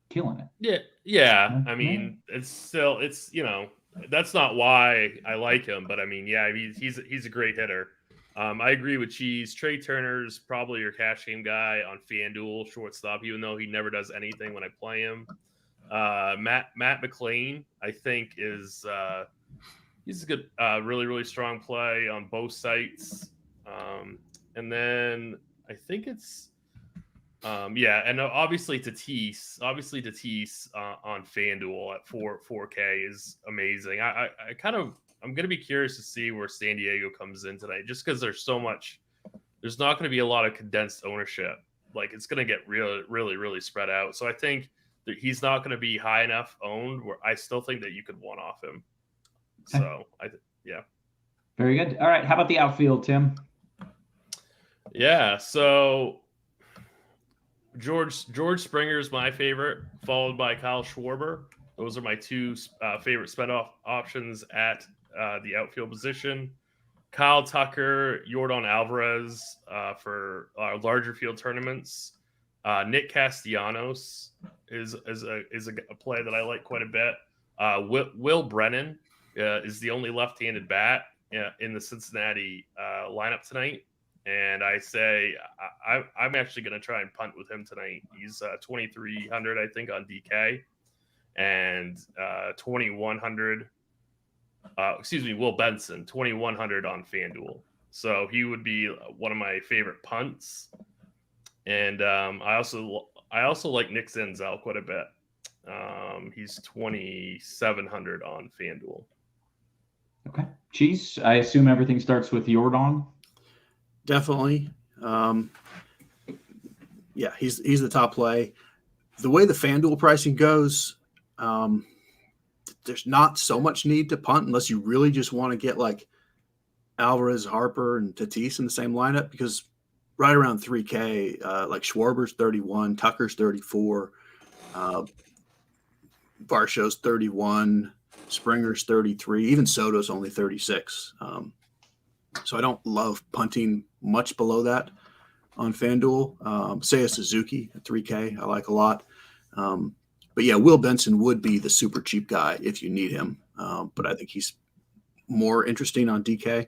Speaker 3: killing it.
Speaker 4: Yeah. I mean, it's that's not why I like him, but I mean, yeah, he's a great hitter. I agree with Cheese. Trey Turner's probably your cash game guy on FanDuel shortstop, even though he never does anything when I play him. Matt McLean, I think, is he's a good, really strong play on both sites. And then I think it's and obviously Tatis on FanDuel at 4K is amazing. I'm going to be curious to see where San Diego comes in tonight, just because there's not going to be a lot of condensed ownership. Like, it's going to get really spread out. So I think that he's not going to be high enough owned where I still think that you could one off him.
Speaker 3: Okay.
Speaker 4: So
Speaker 3: Very good. All right. How about the outfield, Tim?
Speaker 4: Yeah. So George Springer is my favorite, followed by Kyle Schwarber. Those are my two favorite spend off options at the outfield position. Kyle Tucker, Yordan Alvarez for larger field tournaments. Nick Castellanos is a play that I like quite a bit. Will Brennan is the only left-handed bat in the Cincinnati lineup tonight. And I say I'm actually going to try and punt with him tonight. He's 2,300, I think, on DK, and 2,100. Will Benson, 2,100 on FanDuel. So he would be one of my favorite punts. And I also like Nick Senzel quite a bit. He's 2,700 on FanDuel.
Speaker 3: Okay. Cheese, I assume everything starts with Yordan.
Speaker 5: Definitely. He's the top play. The way the FanDuel pricing goes, there's not so much need to punt unless you really just want to get like Alvarez, Harper, and Tatis in the same lineup, because right around 3K, like Schwarber's 31, Tucker's 34, Varsho's 31, Springer's 33, even Soto's only 36. So I don't love punting much below that on FanDuel. Seiya Suzuki at 3K, I like a lot. But yeah, Will Benson would be the super cheap guy if you need him. But I think he's more interesting on DK.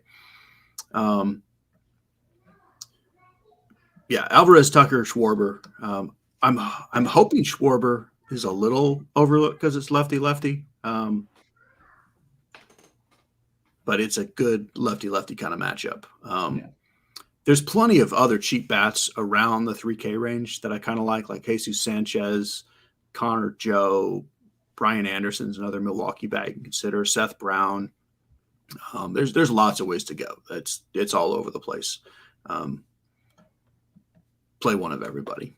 Speaker 5: Alvarez, Tucker, Schwarber. I'm hoping Schwarber is a little overlooked because it's lefty. But it's a good lefty kind of matchup. There's plenty of other cheap bats around the 3K range that I kind of like Jesus Sanchez, Connor Joe, Brian Anderson's another Milwaukee bat you can consider, Seth Brown. There's lots of ways to go. It's all over the place. Play one of everybody.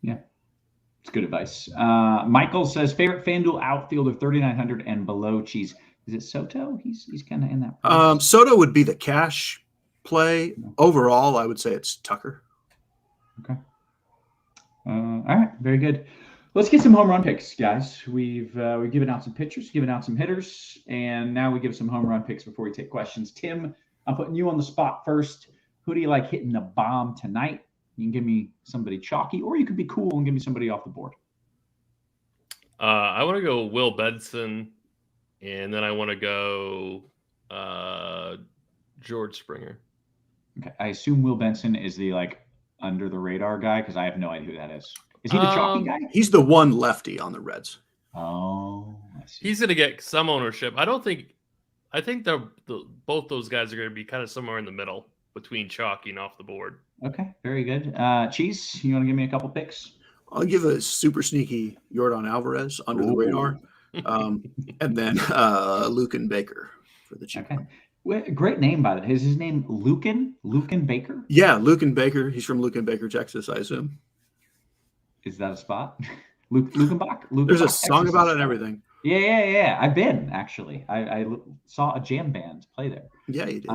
Speaker 5: Yeah.
Speaker 3: It's good advice. Michael says favorite FanDuel outfielder 3,900 and below. Cheese. Is it Soto? He's kind of in that price.
Speaker 5: Soto would be the cash play. Overall, I would say it's Tucker.
Speaker 3: Okay. All right. Very good. Let's get some home run picks, guys. We've given out some pitchers, given out some hitters, and now we give some home run picks before we take questions. Tim, I'm putting you on the spot first. Who do you like hitting the bomb tonight? You can give me somebody chalky, or you could be cool and give me somebody off the board.
Speaker 4: I want to go Will Benson. And then I want to go George Springer.
Speaker 3: Okay. I assume Will Benson is the under the radar guy because I have no idea who that is. Is he the chalky guy?
Speaker 5: He's the one lefty on the Reds.
Speaker 3: Oh, I see.
Speaker 4: He's going to get some ownership. I think both those guys are going to be kind of somewhere in the middle between chalky and off the board.
Speaker 3: Okay. Very good. Cheese, you want to give me a couple picks?
Speaker 5: I'll give a super sneaky Yordan Alvarez under the radar. And then Lucan Baker for the cheap.
Speaker 3: Okay. Great name, by the way. Is his name Lucan Baker?
Speaker 5: Yeah, Lucan Baker. He's from Lucan Baker, Texas, I assume.
Speaker 3: Is that a spot? Lukenbach?
Speaker 5: There's a song about it and everything.
Speaker 3: Yeah. I've been, actually. I saw a jam band play there.
Speaker 5: Yeah, you did.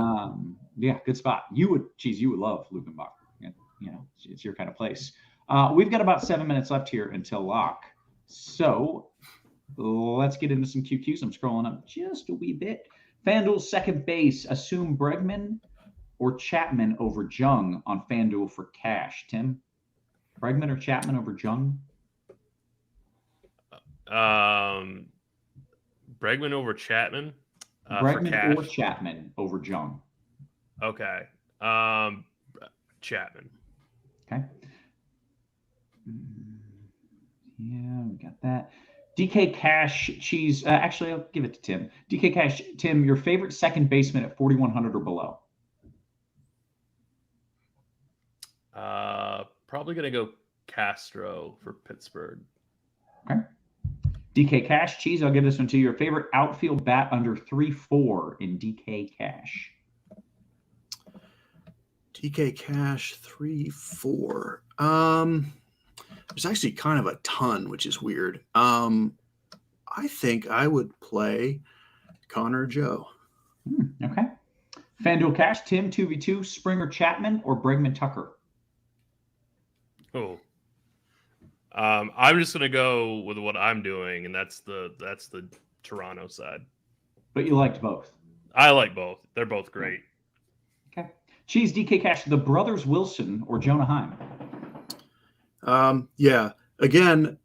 Speaker 3: Yeah, good spot. You would love Lukenbach. Yeah. it's your kind of place. We've got about 7 minutes left here until lock. So let's get into some QQs. I'm scrolling up just a wee bit. FanDuel second base, assume Bregman or Chapman over Jung on FanDuel for cash. Tim, Bregman or Chapman over Jung?
Speaker 4: Bregman over Chapman.
Speaker 3: Bregman or Chapman over Jung.
Speaker 4: Okay. Chapman.
Speaker 3: Okay. Yeah, we got that. DK Cash Cheese. Actually, I'll give it to Tim. DK Cash, Tim, your favorite second baseman at 4,100 or below?
Speaker 4: Probably gonna go Castro for Pittsburgh.
Speaker 3: Okay. DK Cash Cheese. I'll give this one to you. Your favorite outfield bat under 3.4 in DK Cash.
Speaker 5: DK Cash 3.4. There's actually kind of a ton, which is weird. I think I would play Connor Joe.
Speaker 3: Okay. FanDuel Cash, Tim, 2v2, Springer Chapman or Bregman Tucker?
Speaker 4: Oh. I'm just gonna go with what I'm doing, and that's the Toronto side.
Speaker 3: But you liked both.
Speaker 4: I like both. They're both great.
Speaker 3: Okay. Cheese, DK Cash, the brothers Wilson or Jonah Heim?
Speaker 5: Yeah. Again,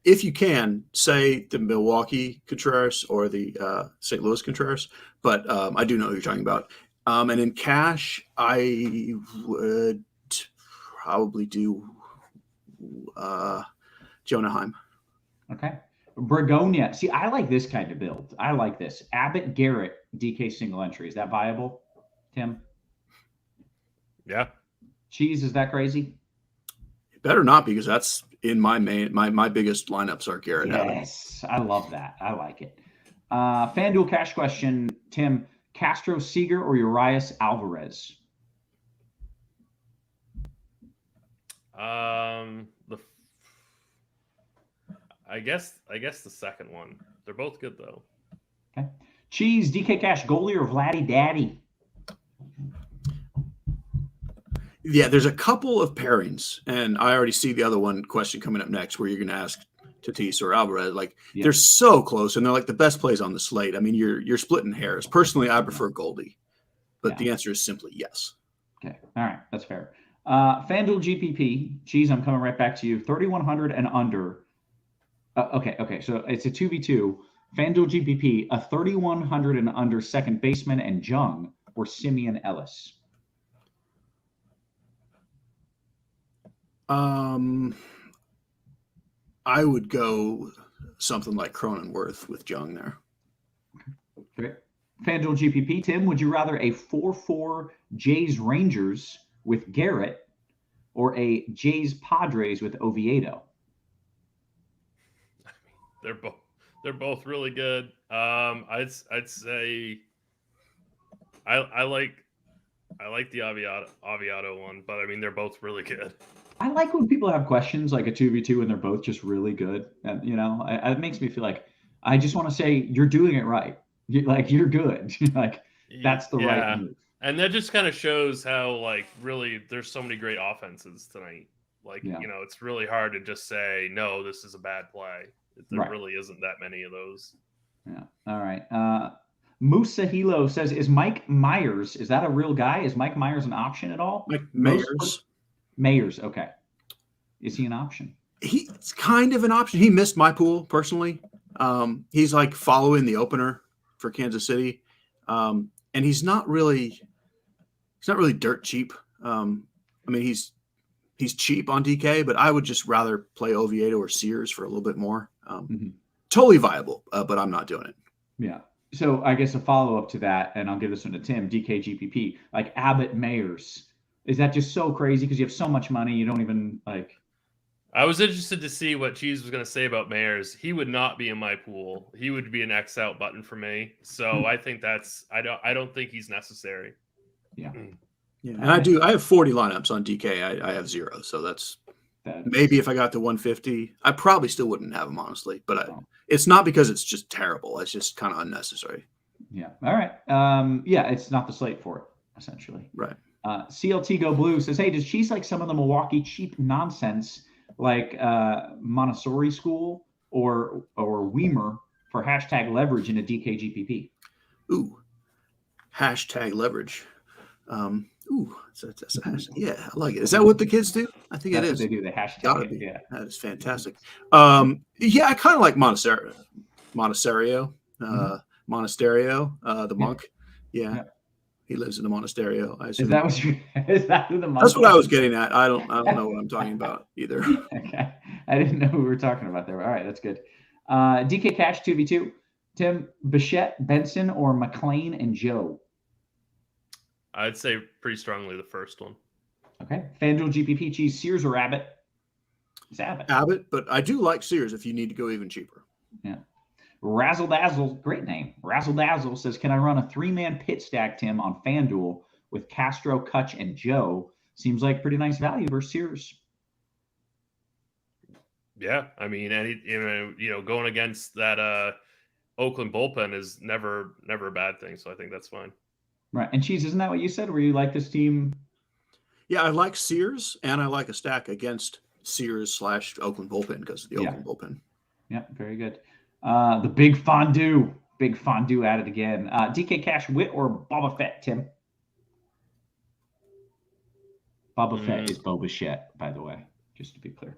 Speaker 5: if you can, say the Milwaukee Contreras or the St. Louis Contreras, but I do know who you're talking about. And in cash, I would probably do Jonah Heim.
Speaker 3: Okay. Bregonia. See, I like this kind of build. I like this. Abbott Garrett, DK single entry. Is that viable, Tim?
Speaker 4: Yeah.
Speaker 3: Cheese, is that crazy?
Speaker 5: It better not, because that's in my biggest lineups are Garrett.
Speaker 3: Yes, I love that. I like it. FanDuel Cash question, Tim, Castro Seager or Urias Alvarez?
Speaker 4: I guess the second one. They're both good though.
Speaker 3: Okay. Cheese, DK Cash, goalie or Vladdy Daddy?
Speaker 5: Yeah, there's a couple of pairings, and I already see the other one question coming up next, where you're going to ask Tatis or Alvarez. Like, they're so close, and they're like the best plays on the slate. I mean, you're splitting hairs. Personally, I prefer Goldie, but the answer is simply yes.
Speaker 3: Okay, all right, that's fair. FanDuel GPP, Cheese, I'm coming right back to you. 3,100 and under. Okay, so it's a 2v2. FanDuel GPP, a 3,100 and under second baseman and Jung or Simeon Ellis?
Speaker 5: I would go something like Cronenworth with Jung there.
Speaker 3: Okay. FanDuel GPP, Tim, would you rather a 4-4 Jays Rangers with Garrett or a Jays Padres with Oviedo?
Speaker 4: They're both really good. I'd say I like the Aviado one, but I mean they're both really good.
Speaker 3: I like when people have questions like a 2v2 and they're both just really good, and it makes me feel like I just want to say you're doing it right. You're good. Like that's the right move.
Speaker 4: And that just kind of shows how like really there's so many great offenses tonight. Like it's really hard to just say no, this is a bad play. There really isn't that many of those.
Speaker 3: Yeah. All right. Musa Hilo says, is Mike Myers, is that a real guy? Is Mike Myers an option at all?
Speaker 5: Mike Myers.
Speaker 3: Myers, okay. Is he an option?
Speaker 5: He's kind of an option. He missed my pool personally. He's like following the opener for Kansas City. And he's not really dirt cheap. I mean, he's cheap on DK, but I would just rather play Oviedo or Sears for a little bit more. Totally viable, but I'm not doing it.
Speaker 3: Yeah. So I guess a follow-up to that, and I'll give this one to Tim, DK GPP, like Abbott Mayers. Is that just so crazy because you have so much money you don't even like?
Speaker 4: I was interested to see what Cheese was going to say about Mayers. He would not be in my pool. He would be an X out button for me. So I think I don't think he's necessary.
Speaker 3: Yeah.
Speaker 5: Yeah, and I have 40 lineups on DK. I have 0, so that's maybe if I got to 150, I probably still wouldn't have him honestly. But it's not because it's just terrible. It's just kind of unnecessary.
Speaker 3: Yeah. All right. Yeah, it's not the slate for it essentially.
Speaker 5: Right.
Speaker 3: CLT Go Blue says, hey, does Cheese like some of the Milwaukee cheap nonsense like Montessori School or Weimer for hashtag leverage in a DK GPP?
Speaker 5: Ooh, hashtag leverage. That's a hashtag. Yeah, I like it. Is that what the kids do? I think
Speaker 3: That's
Speaker 5: it
Speaker 3: what
Speaker 5: is.
Speaker 3: they do. They hashtag
Speaker 5: Gotta
Speaker 3: it.
Speaker 5: be.
Speaker 3: Yeah.
Speaker 5: That is fantastic. Yeah, I kind of like Monasterio, the monk. Yeah. He lives in the Monasterio. I assume.
Speaker 3: Is that who the monk?
Speaker 5: That's what I was getting at. I don't know what I'm talking about either.
Speaker 3: Okay. I didn't know who we were talking about there. All right, that's good. DK Cash 2v2. Tim, Bichette, Benson, or McLean and Joe?
Speaker 4: I'd say pretty strongly the first one.
Speaker 3: Okay. Fanduel GPP, Cheese, Sears or Abbott? It's Abbott.
Speaker 5: Abbott, but I do like Sears if you need to go even cheaper.
Speaker 3: Yeah. Razzle Dazzle, great name. Razzle Dazzle says, can I run a 3-man pit stack, Tim, on FanDuel with Castro, Kutch, and Joe? Seems like pretty nice value versus Sears.
Speaker 4: Yeah, I mean, going against that Oakland bullpen is never a bad thing. So I think that's fine.
Speaker 3: Right. And Cheese, isn't that what you said? Where you like this team?
Speaker 5: Yeah, I like Sears, and I like a stack against Sears / Oakland bullpen because of the Oakland bullpen.
Speaker 3: Yeah, very good. The big fondue at it again. DK Cash, Witt, or Boba Fett, Tim? Boba Fett is Boba Fett, by the way, just to be clear.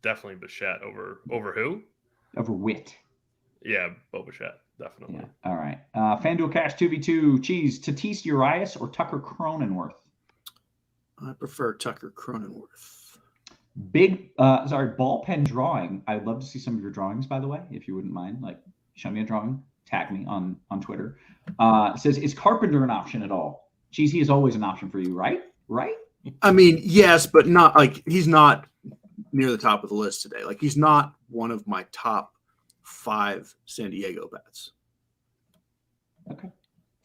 Speaker 4: Definitely Bichette over who?
Speaker 3: Over Witt.
Speaker 4: Yeah, Boba Fett, definitely.
Speaker 3: Yeah. All right. FanDuel Cash 2v2, Cheese, Tatis Urias or Tucker Cronenworth?
Speaker 5: I prefer Tucker Cronenworth.
Speaker 3: Ballpen drawing. I'd love to see some of your drawings, by the way, if you wouldn't mind. Like, show me a drawing, tag me on Twitter. It says, is Carpenter an option at all? Cheese, he is always an option for you, right? Right?
Speaker 5: I mean, yes, but not like he's not near the top of the list today. Like, he's not one of my top 5 San Diego bats.
Speaker 3: Okay.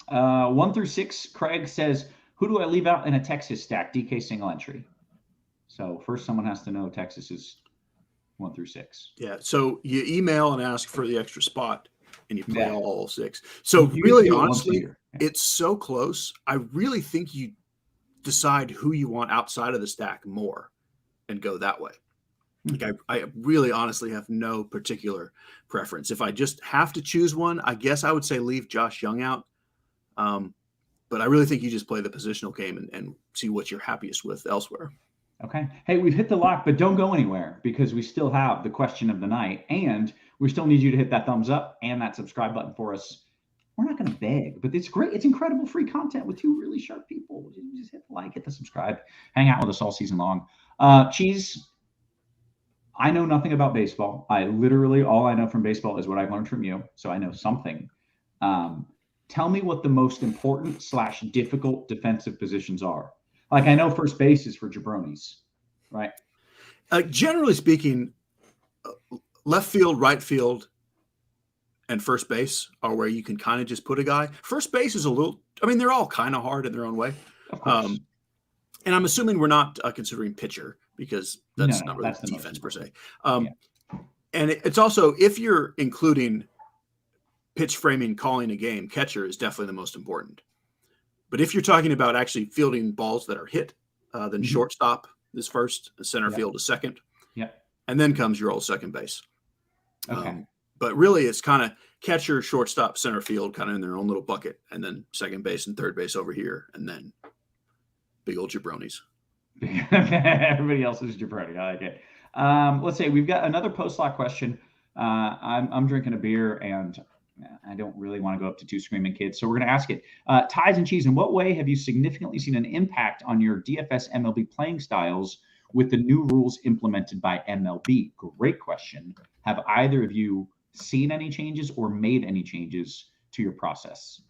Speaker 3: 1 through 6, Craig says, who do I leave out in a Texas stack? DK single entry. So first someone has to know Texas is 1 through 6.
Speaker 5: Yeah. So you email and ask for the extra spot and you play all 6. So
Speaker 3: You
Speaker 5: really,
Speaker 3: do it
Speaker 5: honestly, it's so close. I really think you decide who you want outside of the stack more and go that way. Like I really honestly have no particular preference. If I just have to choose one, I guess I would say leave Josh Young out. But I really think you just play the positional game and see what you're happiest with elsewhere.
Speaker 3: Okay. Hey, we've hit the lock, but don't go anywhere because we still have the question of the night, and we still need you to hit that thumbs up and that subscribe button for us. We're not going to beg, but it's great. It's incredible free content with 2 really sharp people. Just hit the like, hit the subscribe, hang out with us all season long. Cheese, I know nothing about baseball. All I know from baseball is what I've learned from you. So I know something. Tell me what the most important / difficult defensive positions are. Like, I know first base is for jabronis, right?
Speaker 5: Generally speaking, left field, right field, and first base are where you can kind of just put a guy. First base is they're all kind of hard in their own way.
Speaker 3: Of course.
Speaker 5: And I'm assuming we're not considering pitcher because that's not really defense per se. And it's also, if you're including pitch framing, calling a game, catcher is definitely the most important. But if you're talking about actually fielding balls that are hit, then shortstop is first, center field is second.
Speaker 3: Yeah.
Speaker 5: And then comes your old second base.
Speaker 3: Okay.
Speaker 5: But really, it's kind of catcher, shortstop, center field, kind of in their own little bucket, and then second base and third base over here, and then big old jabronis.
Speaker 3: Everybody else is jabroni. I like it. Let's say we've got another post-lock question. I'm drinking a beer, and I don't really want to go up to 2 screaming kids, so we're going to ask it. Tides and Cheese, in what way have you significantly seen an impact on your DFS MLB playing styles with the new rules implemented by MLB? Great question. Have either of you seen any changes or made any changes to your process?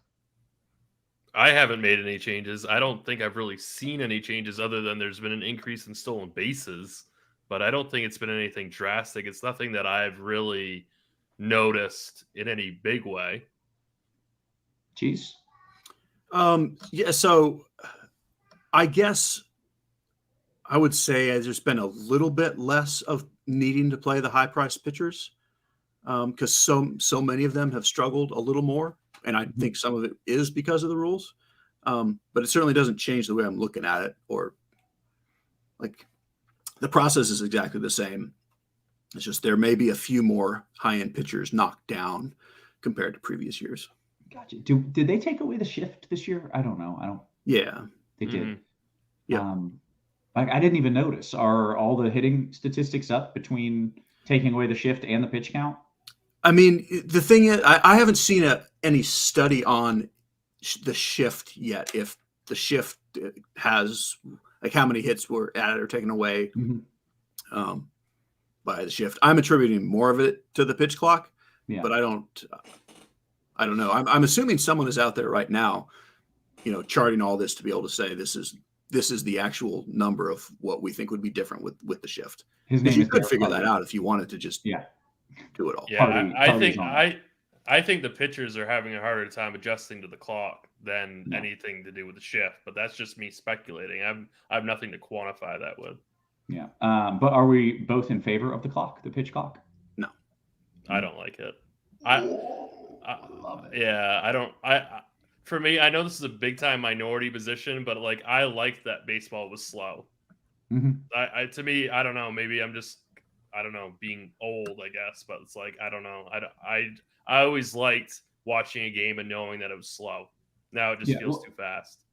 Speaker 4: I haven't made any changes. I don't think I've really seen any changes other than there's been an increase in stolen bases, but I don't think it's been anything drastic. It's nothing that I've really noticed in any big way.
Speaker 3: Cheese?
Speaker 5: Yeah, so I guess I would say there's been a little bit less of needing to play the high-priced pitchers because so many of them have struggled a little more, and I think some of it is because of the rules. But it certainly doesn't change the way I'm looking at it, or like the process is exactly the same. It's just there may be a few more high-end pitchers knocked down compared to previous years.
Speaker 3: Gotcha. Did they take away the shift this year? I don't know.
Speaker 5: Yeah,
Speaker 3: they did.
Speaker 5: Yeah.
Speaker 3: Like I didn't even notice. Are all the hitting statistics up between taking away the shift and the pitch count?
Speaker 5: I mean, the thing is, I haven't seen any study on the shift yet. If the shift has like how many hits were added or taken away by the shift, I'm attributing more of it to the pitch clock. Yeah. But I don't know. I'm assuming someone is out there right now, charting all this to be able to say this is the actual number of what we think would be different with the shift. You could figure that out if you wanted to just do it all.
Speaker 4: Yeah, I think the pitchers are having a harder time adjusting to the clock than anything to do with the shift. But that's just me speculating. I have nothing to quantify that with.
Speaker 3: Yeah, but are we both in favor of the clock, the pitch clock?
Speaker 5: No,
Speaker 4: I don't like it. I love it. Yeah, I don't. For me, I know this is a big time minority position, but like I liked that baseball was slow. Mm-hmm. To me, I don't know. Maybe I'm just, I don't know, being old, I guess. But it's like I don't know. I always liked watching a game and knowing that it was slow. Now it just feels too fast.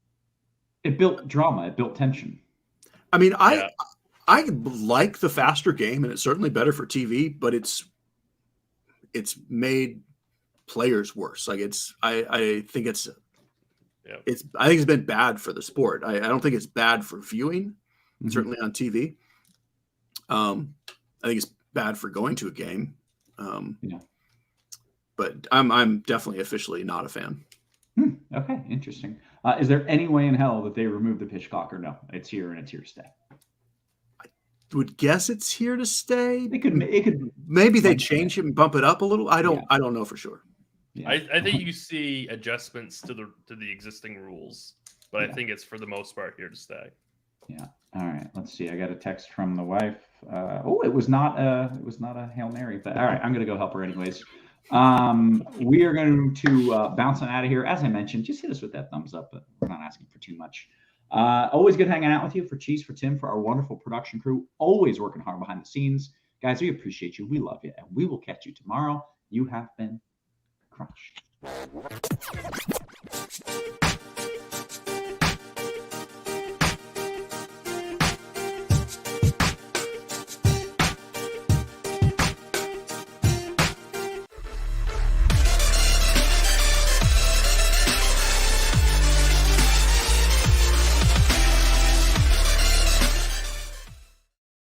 Speaker 3: It built drama. It built tension.
Speaker 5: I mean, I like the faster game, and it's certainly better for TV. But it's made players worse. Like I think it's been bad for the sport. I don't think it's bad for viewing, certainly on TV. I think it's bad for going to a game. But I'm definitely officially not a fan.
Speaker 3: Okay, interesting. Is there any way in hell that they remove the pitch clock, or no? It's here and it's here to stay.
Speaker 5: I would guess it's here to stay.
Speaker 3: It could.
Speaker 5: Maybe they change it and bump it up a little. I don't know for sure.
Speaker 4: Yeah. I think you see adjustments to the existing rules, but I think it's for the most part here to stay.
Speaker 3: Yeah. All right. Let's see. I got a text from the wife. It was not a Hail Mary, but all right. I'm gonna go help her anyways. We are going to bounce on out of here. As I mentioned, just hit us with that thumbs up, but we're not asking for too much. Always good hanging out with you. For Cheese, for Tim, for our wonderful production crew, always working hard behind the scenes. Guys, we appreciate you. We love you, and we will catch you tomorrow. You have been crushed.